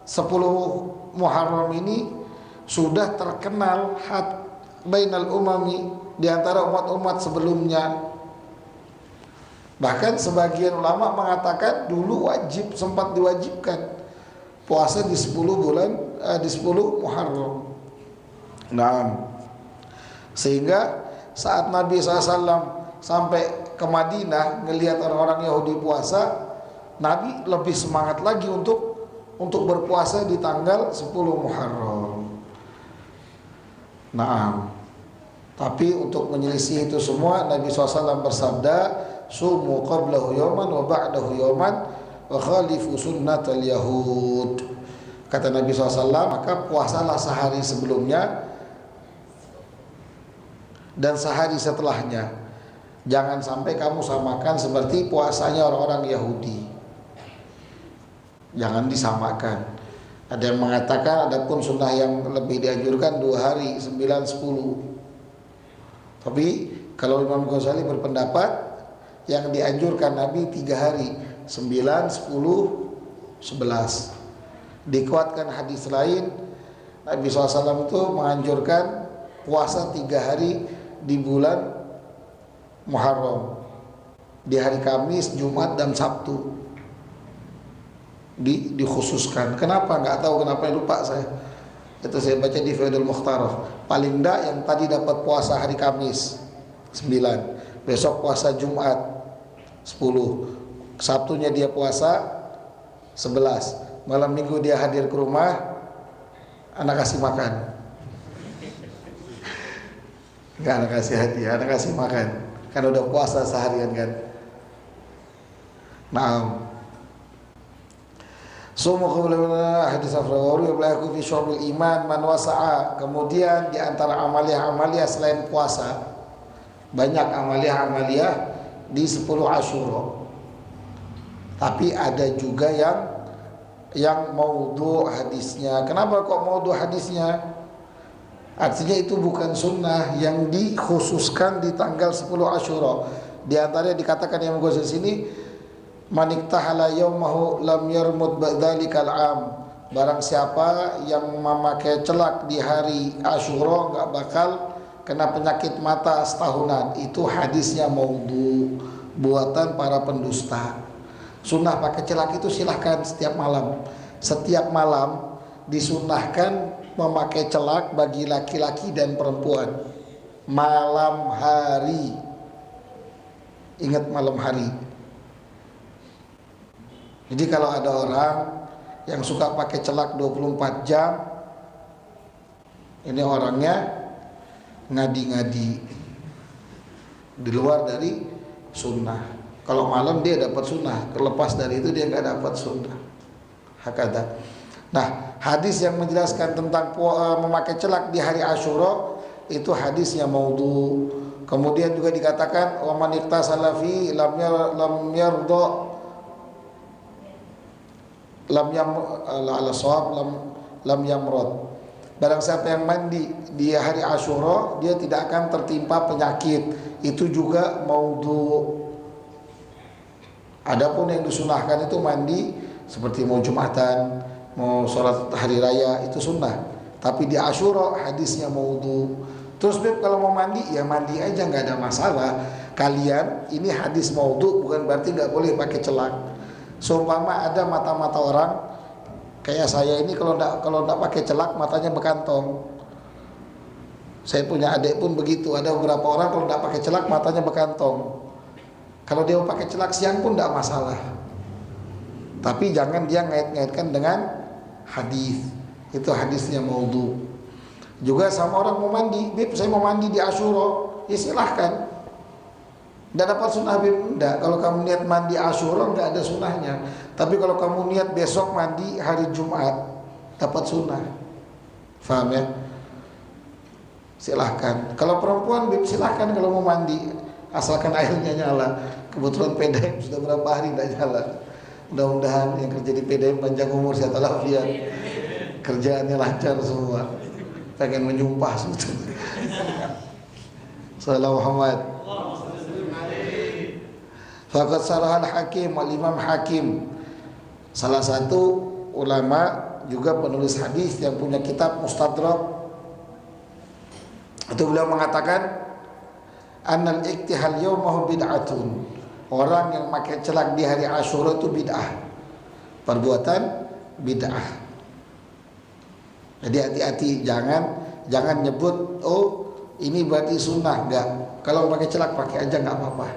S1: 10 Muharram ini sudah terkenal bainal umami, di antara umat-umat sebelumnya. Bahkan sebagian ulama mengatakan dulu wajib, sempat diwajibkan puasa di 10 Muharram. Nah, sehingga saat Nabi SAW sampai ke Madinah ngelihat orang-orang Yahudi puasa, Nabi lebih semangat lagi untuk berpuasa di tanggal 10 Muharram. Nah, tapi untuk menyelisih itu semua Nabi SAW bersabda, sumu qablahu yawman wa ba'dahu yawman wa khalifu sunnatal yahud. Kata Nabi SAW, maka puasalah sehari sebelumnya dan sehari setelahnya. Jangan sampai kamu samakan seperti puasanya orang-orang Yahudi. Jangan disamakan. Ada yang mengatakan adapun sunnah yang lebih dianjurkan 2 hari, 9, 10. Tapi kalau Imam Ghazali berpendapat yang dianjurkan Nabi 3 hari, 9, 10, 11. Dikuatkan hadis lain, Nabi SAW itu menganjurkan puasa 3 hari di bulan Muharram, di hari Kamis, Jumat, dan Sabtu. Dikhususkan. Kenapa? Nggak tahu kenapa, lupa saya. Itu saya baca di Faidul Mukhtarah. Paling enggak yang tadi dapat puasa hari Kamis 9, besok puasa Jumat 10, Sabtunya dia puasa 11, malam Minggu dia hadir ke rumah, anak kasih makan. Enggak, anak kasih hadiah, anak kasih makan. Kan udah puasa seharian kan. Nah, Sumu qabla hadis afrawaru yablaku fi syu'bil iman man wasa'a. Kemudian di antara amaliyah-amaliyah selain puasa, banyak amaliyah-amaliyah di 10 Asyura. Tapi ada juga yang maudhu hadisnya. Kenapa kok maudhu hadisnya? Artinya itu bukan sunnah yang dikhususkan di tanggal 10 Asyura. Di antaranya dikatakan yang Ghazali sini, maniktahala yaumahu lam yarmut ba'dzalikal am. Barang siapa yang memakai celak di hari Asyura enggak bakal kena penyakit mata setahunan. Itu hadisnya maudhu, buatan para pendusta. Sunnah pakai celak itu silahkan setiap malam. Setiap malam disunnahkan memakai celak bagi laki-laki dan perempuan. Malam hari. Ingat malam hari. Jadi kalau ada orang yang suka pakai celak 24 jam, ini orangnya ngadi-ngadi di luar dari sunnah. Kalau malam dia dapat sunnah, terlepas dari itu dia nggak dapat sunnah. Hakada. Nah, hadis yang menjelaskan tentang memakai celak di hari Asyura itu hadisnya maudhu. Kemudian juga dikatakan wa man iktasala fi lam yarda lam yamrad. Barang siapa yang mandi di hari Asyura dia tidak akan tertimpa penyakit. Itu juga maudhu. Adapun yang disunahkan itu mandi seperti mau Jumatan, mau sholat hari raya itu sunnah. Tapi di Asyura hadisnya maudhu. Terus Beb kalau mau mandi ya mandi aja, nggak ada masalah. Kalian ini hadis maudhu bukan berarti nggak boleh pakai celak. Seumpama ada mata-mata orang kayak saya ini kalau enggak pakai celak matanya bekantong. Saya punya adik pun begitu. Ada beberapa orang kalau enggak pakai celak matanya bekantong. Kalau dia mau pakai celak siang pun enggak masalah. Tapi jangan dia ngait-ngaitkan dengan hadis. Itu hadisnya maudhu. Juga sama orang mau mandi, Bib saya mau mandi di Asyura, ya silahkan. Tidak dapat sunnah Bib, enggak. Kalau kamu niat mandi Asyura enggak ada sunnahnya. Tapi kalau kamu niat besok mandi hari Jumat dapat sunnah. Faham ya? Silahkan. Kalau perempuan Bib silahkan kalau mau mandi, asalkan airnya nyala. Kebetulan PDM sudah berapa hari tidak nyala. Mudah-mudahan yang kerja di PDM panjang umur, sehat walafiat, kerjaannya lancar semua. Pengen menyumpah sebetulnya. Sallallahu Muhammad. Faqad sarahal Hakim wal Imam Hakim, salah satu ulama juga penulis hadis yang punya kitab Mustadrak, itu beliau mengatakan annal iktihal yaumahu bid'atun. Orang yang pakai celak di hari Asyura itu bid'ah, perbuatan bid'ah. Jadi hati-hati, jangan nyebut oh ini berarti sunnah. Enggak. Kalau pakai celak pakai aja nggak apa-apa.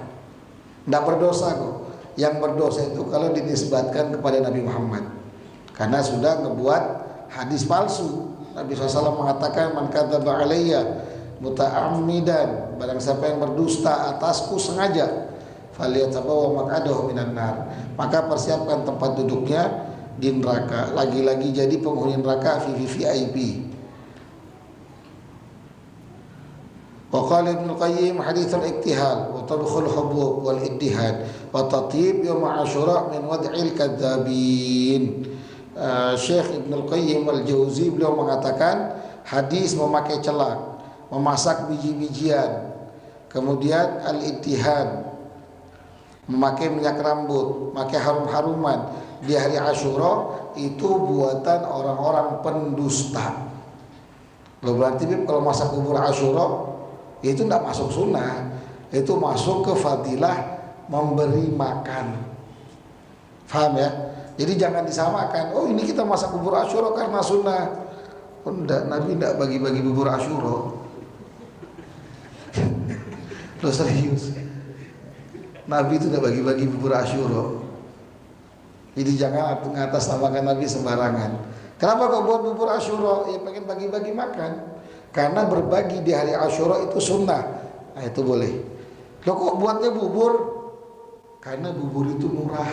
S1: Nggak berdosa kok. Yang berdosa itu kalau dinisbatkan kepada Nabi Muhammad, karena sudah ngebuat hadis palsu. Nabi SAW mengatakan man kadzaba alayya muta'ammidan, barang siapa yang berdusta atasku sengaja, falyatabawwa maq'adahu minan nar, maka persiapkan tempat duduknya di neraka. Lagi-lagi jadi penghuni neraka VIP. Wa qala Ibnu Qayyim haditsul iktihal wa tabkhul hubub wal iddihad wa tatib yawm Asyura min wad'il kadzabin. Syekh Ibnu Qayyim al-Jauzi beliau mengatakan hadis memakai celak, memasak biji-bijian, kemudian al-ittihad, memakai minyak rambut, memakai harum-haruman di hari Asyura itu buatan orang-orang pendusta. Loh berarti kalau masak bubur Asyura itu tidak masuk sunnah, itu masuk ke fadilah memberi makan. Faham ya? Jadi jangan disamakan. Oh ini kita masak bubur Asyura karena sunnah. Oh enggak, Nabi tidak bagi-bagi bubur Asyura. Loh serius, Nabi itu tidak bagi-bagi bubur Asyura. Jadi jangan ngatasnamakan Nabi sembarangan. Kenapa kau buat bubur Asyura? Ya pengen bagi-bagi makan. Karena berbagi di hari Asyura itu sunnah. Nah itu boleh. Loh kok buatnya bubur? Karena bubur itu murah.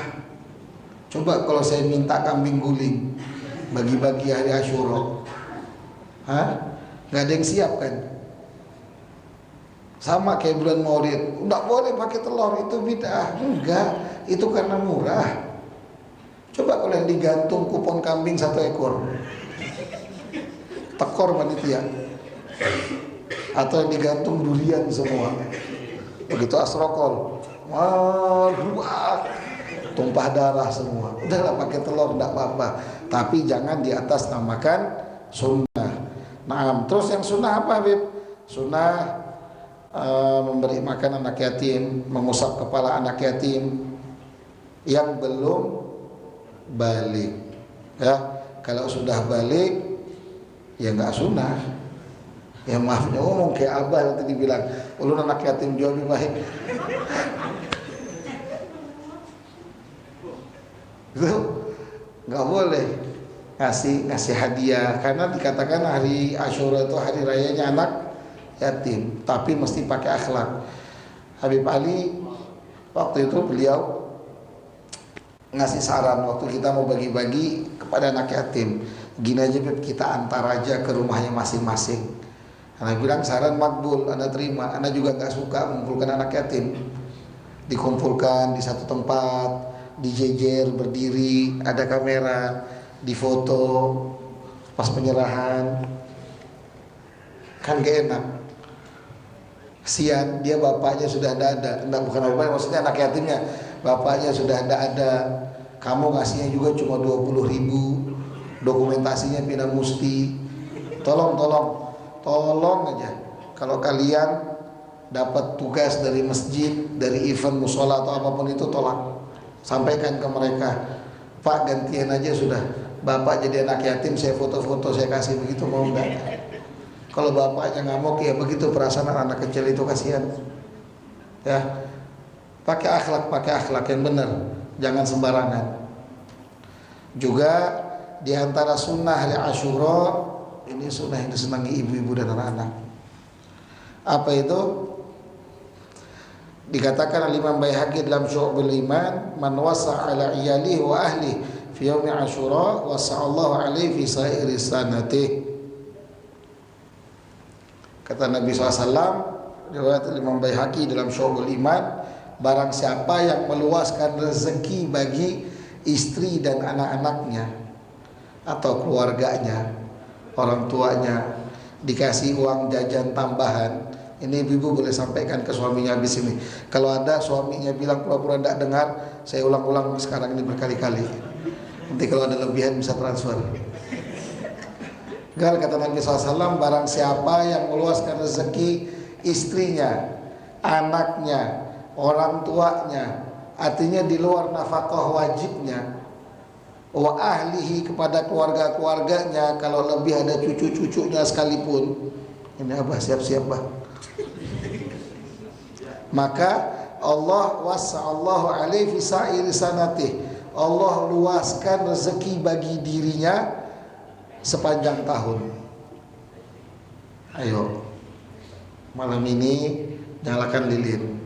S1: Coba kalau saya minta kambing guling bagi-bagi hari Asyura, nggak ada yang siap kan? Sama kayak bulan Maulid, nggak boleh pakai telur, itu bid'ah. Enggak, itu karena murah. Coba kalau yang digantung kupon kambing 1 ekor, tekor panitia, atau yang digantung durian semua, begitu asrokol. wah, tumpah darah semua. Udahlah pakai telur enggak apa-apa, tapi jangan di atas namakan sunnah. Nah, terus yang sunnah apa, Habib? Sunnah memberi makan anak yatim, mengusap kepala anak yatim yang belum balik. Ya, kalau sudah balik ya nggak sunnah. Ya maafnya ngomong kayak abah nanti dibilang, ulun anak yatim jauh lebih baik. Itu nggak boleh ngasih hadiah, karena dikatakan hari Asyura itu hari rayanya anak yatim, tapi mesti pakai akhlak. Habib Ali waktu itu beliau ngasih saran waktu kita mau bagi-bagi kepada anak yatim, gini aja Beb, kita antar aja ke rumahnya masing-masing. Anak bilang saran makbul, anak terima. Anak juga gak suka mengumpulkan anak yatim, dikumpulkan di satu tempat, dijejer berdiri, ada kamera, difoto pas penyerahan, kan gak enak. Kesian, dia bapaknya sudah ada, bukan bapaknya, maksudnya anak yatimnya, bapaknya sudah ada, kamu ngasihnya juga cuma 20.000, dokumentasinya pindah musti. Tolong aja, kalau kalian dapat tugas dari masjid, dari event musola atau apapun itu, tolak, sampaikan ke mereka, Pak gantian aja sudah, bapak jadi anak yatim, saya foto-foto, saya kasih, begitu mau enggak? Kalau bapaknya ngamuk ya begitu perasaan anak kecil itu, kasihan. Ya, pakai akhlak yang benar, jangan sembarangan. Juga di antara sunnah hari Asyura, ini sunnah yang disenangi ibu-ibu dan anak-anak. Apa itu? Dikatakan oleh Imam Baihaqi dalam Syu'bul Iman, man wasa' ala iyalihi wa ahli fi yaumi Asyura wasa'allahu alaihi fi sa'iri sanatih. Kata Nabi SAW, riwayat Imam Baihaqi dalam Syu'bul Iman, barang siapa yang meluaskan rezeki bagi istri dan anak-anaknya atau keluarganya, orang tuanya, dikasih uang jajan tambahan. Ini ibu boleh sampaikan ke suaminya habis ini. Kalau ada suaminya bilang pura-pura tidak dengar, saya ulang-ulang sekarang ini berkali-kali. Nanti kalau ada lebihan bisa transfer. Gal kata Nabi SAW, barang siapa yang meluaskan rezeki istrinya, anaknya, orang tuanya, artinya di luar nafkah wajibnya, wa ahlihi kepada keluarga-keluarganya, kalau lebih ada cucu-cucunya sekalipun. Ini abah siap-siap bah. Maka Allah wasa'allahu alaihi fi sa'iri sanatih, Allah luaskan rezeki bagi dirinya sepanjang tahun. Ayo, malam ini nyalakan lilin,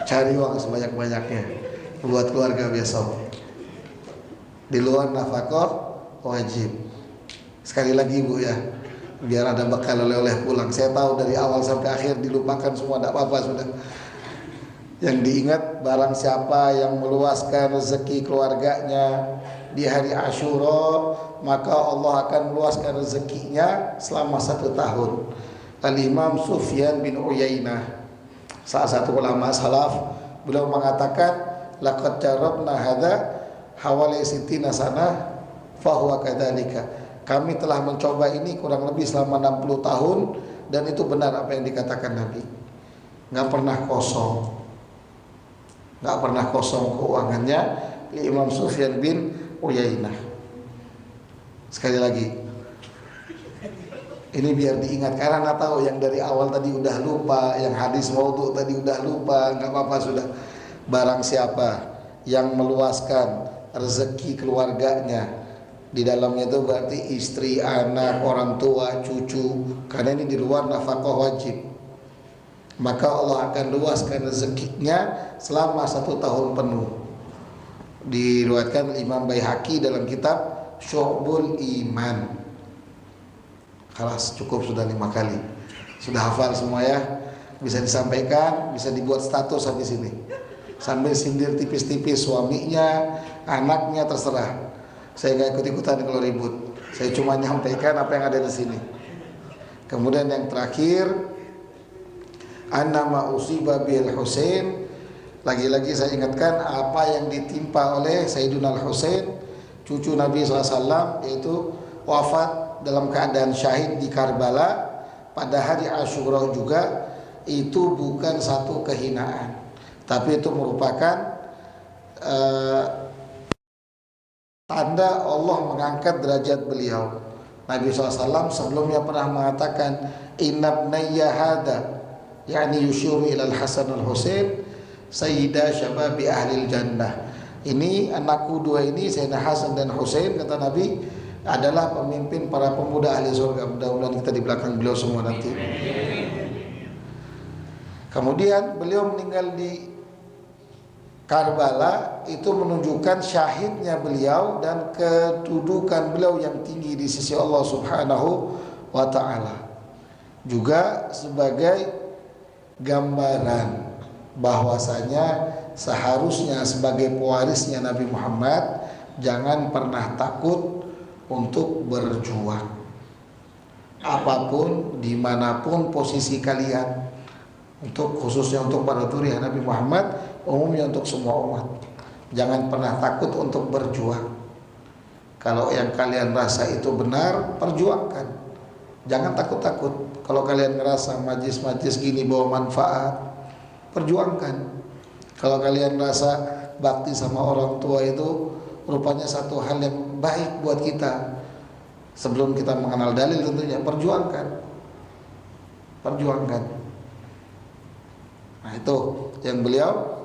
S1: cari uang sebanyak-banyaknya buat keluarga besok, di luar nafkah wajib. Sekali lagi Bu ya, biar ada bekal oleh-oleh pulang. Saya tahu dari awal sampai akhir dilupakan semua, tidak apa-apa sudah. Yang diingat, barang siapa yang meluaskan rezeki keluarganya di hari Asyura, maka Allah akan meluaskan rezekinya selama 1 tahun. Al-Imam Sufyan bin Uyainah, salah satu ulama salaf, beliau mengatakan, laqad jarabna hadza hawali sittina sanah fahuwa kadzalika. Kami telah mencoba ini kurang lebih selama 60 tahun, dan itu benar apa yang dikatakan Nabi. Nggak pernah kosong keuangannya Imam Sufyan bin Uyainah. Sekali lagi, ini biar diingat, karena nggak tahu yang dari awal tadi udah lupa, yang hadis maudhu tadi udah lupa, nggak apa-apa sudah. Barang siapa yang meluaskan rezeki keluarganya, di dalamnya itu berarti istri, anak, orang tua, cucu, karena ini di luar nafkah wajib, maka Allah akan luaskan rezekinya selama 1 tahun penuh. Diriwayatkan Imam Baihaqi dalam kitab Syu'bul Iman. Kelas cukup sudah 5 kali. Sudah hafal semua ya. Bisa disampaikan, bisa dibuat status habis ini. Sambil sindir tipis-tipis suaminya, anaknya, terserah. Saya nggak ikut-ikutan kalau ribut. Saya cuma nyampaikan apa yang ada di sini. Kemudian yang terakhir, annama usiba bil Husain Lagi-lagi saya ingatkan apa yang ditimpa oleh Sayyidina Al-Husain, cucu Nabi SAW, yaitu wafat dalam keadaan syahid di Karbala pada hari Asyura juga, itu bukan satu kehinaan, tapi itu merupakan tanda Allah mengangkat derajat beliau. Nabi SAW sebelumnya pernah mengatakan, Inna bnayya hada, yakni yusyuru ilal Hasan al-Husain, sayyida syababi ahlil jannah. Ini anakku dua ini, Sayyidina Hasan dan Husain, kata Nabi, adalah pemimpin para pemuda ahli surga. Mudah-mudahan kita di belakang beliau semua nanti. Kemudian beliau meninggal di Karbala, itu menunjukkan syahidnya beliau dan kedudukan beliau yang tinggi di sisi Allah Subhanahu wa ta'ala. Juga sebagai gambaran bahwasanya seharusnya sebagai pewarisnya Nabi Muhammad jangan pernah takut untuk berjuang, apapun dimanapun posisi kalian. Untuk khususnya untuk para dzurriyyah Nabi Muhammad, umumnya untuk semua umat, jangan pernah takut untuk berjuang. Kalau yang kalian rasa itu benar, perjuangkan. Jangan takut-takut. Kalau kalian ngerasa majlis-majlis gini bawa manfaat, perjuangkan. Kalau kalian rasa bakti sama orang tua itu rupanya satu hal yang baik buat kita, sebelum kita mengenal dalil tentunya, perjuangkan. Nah itu yang beliau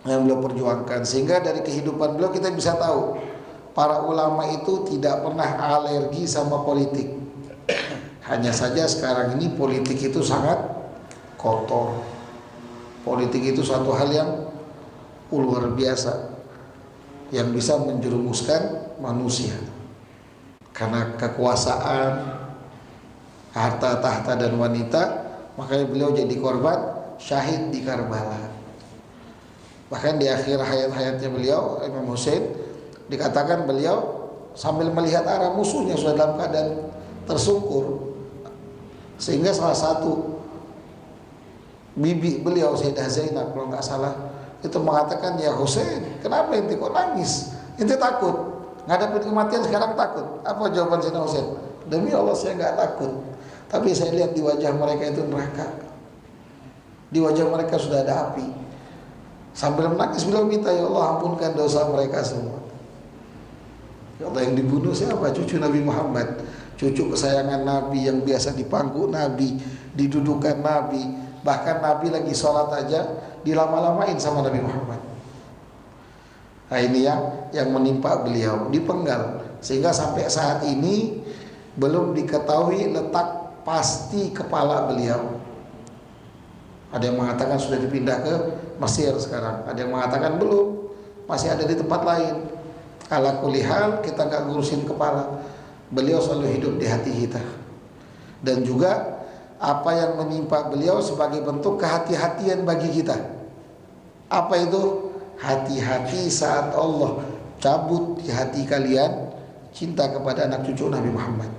S1: perjuangkan. Sehingga dari kehidupan beliau kita bisa tahu para ulama itu tidak pernah alergi sama politik. Hanya saja sekarang ini politik itu sangat kotor. Politik itu suatu hal yang luar biasa, yang bisa menjerumuskan manusia. Karena kekuasaan, harta tahta dan wanita, makanya beliau jadi korban syahid di Karbala. Bahkan di akhir hayat-hayatnya beliau, Imam Husain, dikatakan beliau sambil melihat arah musuhnya sudah dalam keadaan tersungkur, sehingga salah satu bibi beliau, Sayyidah Zainab kalau nggak salah, itu mengatakan, ya Husain, kenapa ente kok nangis? Ente takut ngadepin kematian sekarang takut? Apa jawaban Sayyidina Husain? Demi Allah saya nggak takut, tapi saya lihat di wajah mereka itu neraka. Di wajah mereka sudah ada api. Sambil menangis beliau minta, ya Allah ampunkan dosa mereka semua. Ya Allah, yang dibunuh siapa? Cucu Nabi Muhammad, cucu kesayangan Nabi, yang biasa dipangku Nabi, didudukan Nabi. Bahkan Nabi lagi sholat aja dilama-lamain sama Nabi Muhammad. Nah ini yang menimpa beliau, dipenggal. Sehingga sampai saat ini belum diketahui letak pasti kepala beliau. Ada yang mengatakan sudah dipindah ke Mesir sekarang, ada yang mengatakan belum, masih ada di tempat lain. Ala kulli hal, kita gak ngurusin kepala. Beliau selalu hidup di hati kita. Dan juga apa yang menimpa beliau sebagai bentuk kehati-hatian bagi kita. Apa itu? Hati-hati saat Allah cabut di hati kalian cinta kepada anak cucu Nabi Muhammad.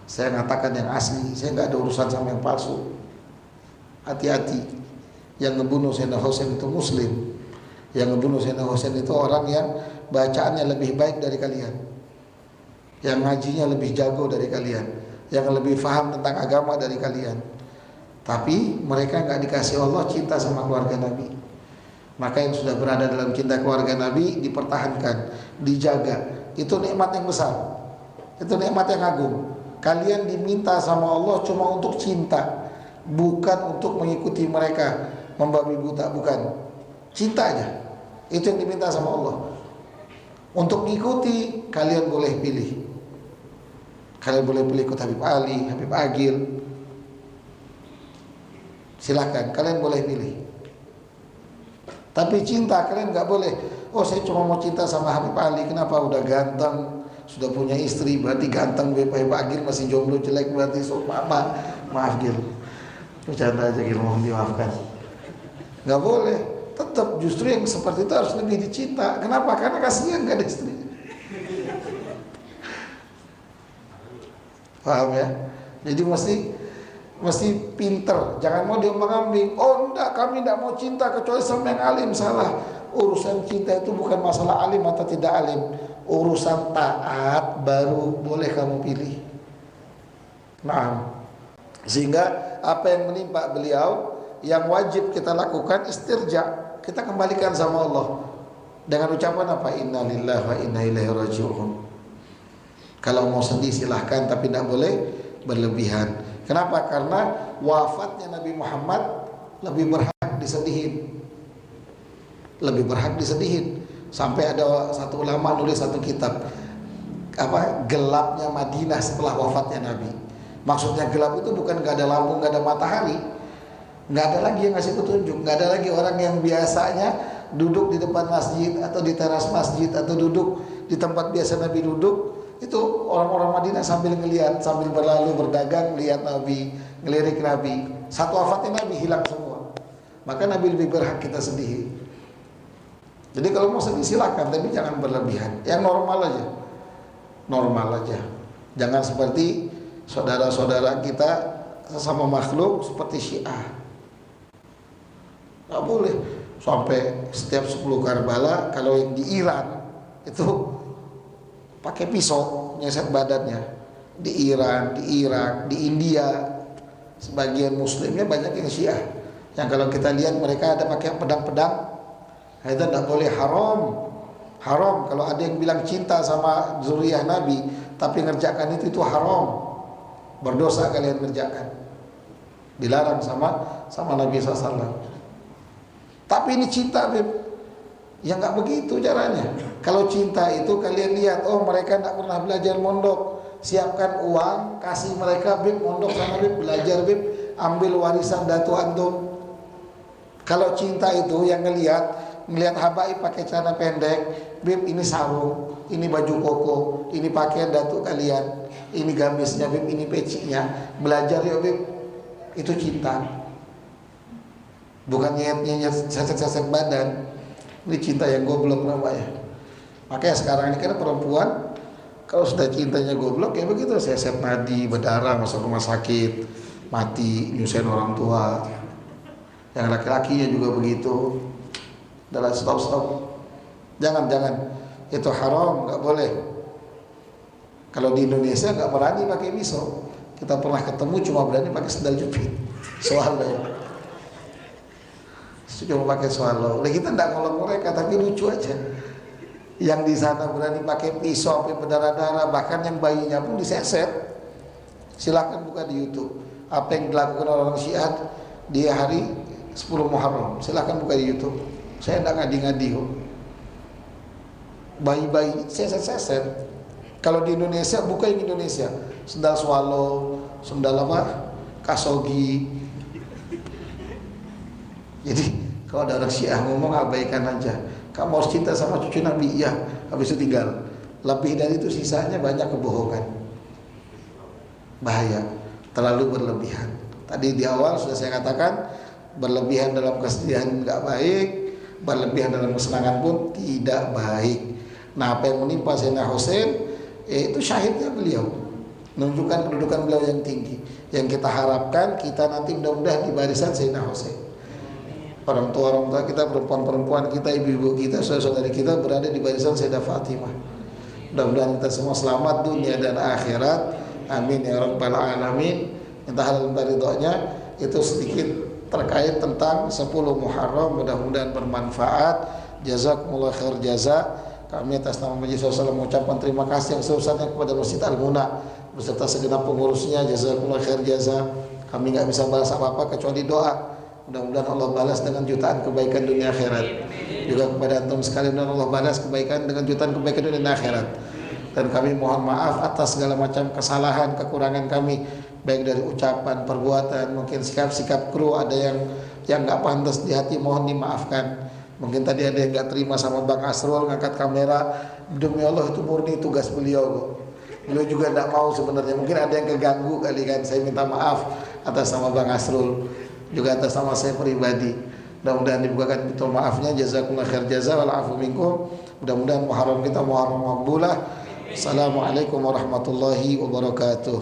S1: Saya mengatakan yang asli, saya gak ada urusan sama yang palsu. Hati-hati. Yang ngebunuh Sayyidina Husain itu muslim. Yang ngebunuh Sayyidina Husain itu orang yang bacaannya lebih baik dari kalian, yang ngajinya lebih jago dari kalian, yang lebih paham tentang agama dari kalian. Tapi mereka nggak dikasih Allah cinta sama keluarga Nabi. Maka yang sudah berada dalam cinta keluarga Nabi dipertahankan, dijaga. Itu nikmat yang besar. Itu nikmat yang agung. Kalian diminta sama Allah cuma untuk cinta, bukan untuk mengikuti mereka, membabi buta, bukan. Cinta aja. Itu yang diminta sama Allah. Untuk mengikuti, kalian boleh pilih. Kalian boleh pilih ikut Habib Ali, Habib Agil. Silahkan, kalian boleh pilih. Tapi cinta kalian nggak boleh. Oh, saya cuma mau cinta sama Habib Ali. Kenapa? Udah ganteng, sudah punya istri, berarti ganteng. Habib Agil masih jomblo, jelek, berarti so, maaf Gil. Bercanda aja Gil, mohon dimaafkan. Nggak boleh. Tetap justru yang seperti itu harus lebih dicinta. Kenapa? Karena kasihan gak ada istri. Paham ya? Jadi mesti mesti pinter, jangan mau diombang-ambing. Oh enggak, kami enggak mau cinta kecuali sama yang alim. Salah. Urusan cinta itu bukan masalah alim atau tidak alim. Urusan taat baru boleh kamu pilih. Nah, sehingga apa yang menimpa beliau, yang wajib kita lakukan istirja, kita kembalikan sama Allah dengan ucapan apa? Inna lillahi wa inna ilaihi raji'un. Kalau mau sedih silahkan, tapi tidak boleh berlebihan. Kenapa? Karena wafatnya Nabi Muhammad lebih berhak disedihin. Lebih berhak disedihin. Sampai ada satu ulama nulis satu kitab, apa, gelapnya Madinah setelah wafatnya Nabi. Maksudnya gelap itu bukan gak ada lampu, gak ada matahari, gak ada lagi yang ngasih petunjuk, gak ada lagi orang yang biasanya duduk di depan masjid atau di teras masjid atau duduk di tempat biasa Nabi duduk. Itu orang-orang Madinah sambil ngelihat, sambil berlalu berdagang, lihat Nabi, ngelirik Nabi. Satu wafatnya Nabi hilang semua. Maka Nabi lebih berhak kita sedih. Jadi kalau mau sedih silakan, tapi jangan berlebihan. Yang normal aja. Normal aja. Jangan seperti saudara-saudara kita sesama makhluk seperti Syiah. Nggak boleh sampai setiap 10 Karbala, kalau yang di Iran itu pakai pisau nyeset badannya. Di Iran, di Irak, di India, sebagian muslimnya banyak yang Syiah. Yang kalau kita lihat mereka ada pakai pedang-pedang, itu tidak boleh, haram. Haram. Kalau ada yang bilang cinta sama zuriyah Nabi tapi ngerjakan itu haram. Berdosa kalian kerjakan. Dilarang sama Nabi SAW. Tapi ini cinta, Beb. Ya nggak begitu caranya. Kalau cinta itu kalian lihat, oh mereka nggak pernah belajar mondok, siapkan uang, kasih mereka, Beb, mondok sama Beb, belajar Beb, ambil warisan datu antum. Kalau cinta itu yang ngelihat habaib pakai celana pendek, Beb ini sarung, ini baju koko, ini pakaian datu kalian, ini gamisnya Beb, ini pecinya, belajar ya Beb. Itu cinta. Bukan nyet-nyet seset-seset badan. Ini cinta yang goblok namanya. Makanya sekarang ini kan perempuan kalau sudah cintanya goblok ya begitu, seset nadi, berdarah, masuk rumah sakit, mati, nyusahin orang tua. Yang laki-lakinya juga begitu. Dalam stop. Jangan. Itu haram, nggak boleh. Kalau di Indonesia nggak berani pakai pisau. Kita pernah ketemu cuma berani pakai sendal jepit. Swallow. Cuma pakai swallow. Nah, kita nggak ngolok mereka, tapi lucu aja. Yang di sana berani pakai pisau sampai berdarah-darah, bahkan yang bayinya pun diseset. Silakan buka di YouTube. Apa yang dilakukan orang Syiah di hari 10 Muharram. Silakan buka di YouTube. Saya tidak ngadi-ngadi kok. Bayi-bayi seset-seset. Kalau di Indonesia, buka yang Indonesia. Sendal swallow, sendal apa? Kasogi. Jadi kalau ada orang Syiah ngomong, abaikan aja. Kamu harus cinta sama cucu Nabi, ya. Habis itu tinggal. Lebih dari itu sisanya banyak kebohongan. Bahaya. Terlalu berlebihan. Tadi di awal sudah saya katakan, berlebihan dalam kesedihan nggak baik, berlebihan dalam kesenangan pun tidak baik. Nah, apa yang menimpa Sayyidina Husain itu syahidnya beliau, menunjukkan kedudukan beliau yang tinggi. Yang kita harapkan kita nanti mudah-mudahan di barisan Sayyidina Husain. Orang tua kita, perempuan-perempuan kita, ibu-ibu kita, saudara-saudari kita berada di barisan Sayyidah Fatimah. Mudah-mudahan kita semua selamat dunia dan akhirat. Amin ya rabbal alamin. Minta halal dan ridhonya. Itu sedikit terkait tentang 10 Muharram. Mudah-mudahan bermanfaat. Jazakumullah khair jaza. Kami atas nama Majelis Wasallam mengucapkan terima kasih yang sebesarnya kepada Masjid Al-Muna beserta segenap pengurusnya. Jazakumullah khair jaza. Kami nggak bisa balas apa-apa kecuali doa. Mudah-mudahan Allah balas dengan jutaan kebaikan dunia akhirat. Juga kepada antum sekalian, dan Allah balas kebaikan dengan jutaan kebaikan dunia akhirat. Dan kami mohon maaf atas segala macam kesalahan, kekurangan kami, baik dari ucapan, perbuatan, mungkin sikap-sikap kru ada yang nggak pantas di hati, mohon dimaafkan. Mungkin tadi ada yang nggak terima sama Bang Asrul ngangkat kamera. Demi Allah itu murni tugas beliau. Beliau juga tidak mau sebenarnya. Mungkin ada yang keganggu kali kan. Saya minta maaf atas nama Bang Asrul, juga atas nama saya pribadi. Mudah-mudahan dibukakan pintu maafnya. Jazakumullah khair jaza wal afu minkum. Mudah-mudahan Muharram kita Muharram maqbulah. Assalamualaikum warahmatullahi wabarakatuh.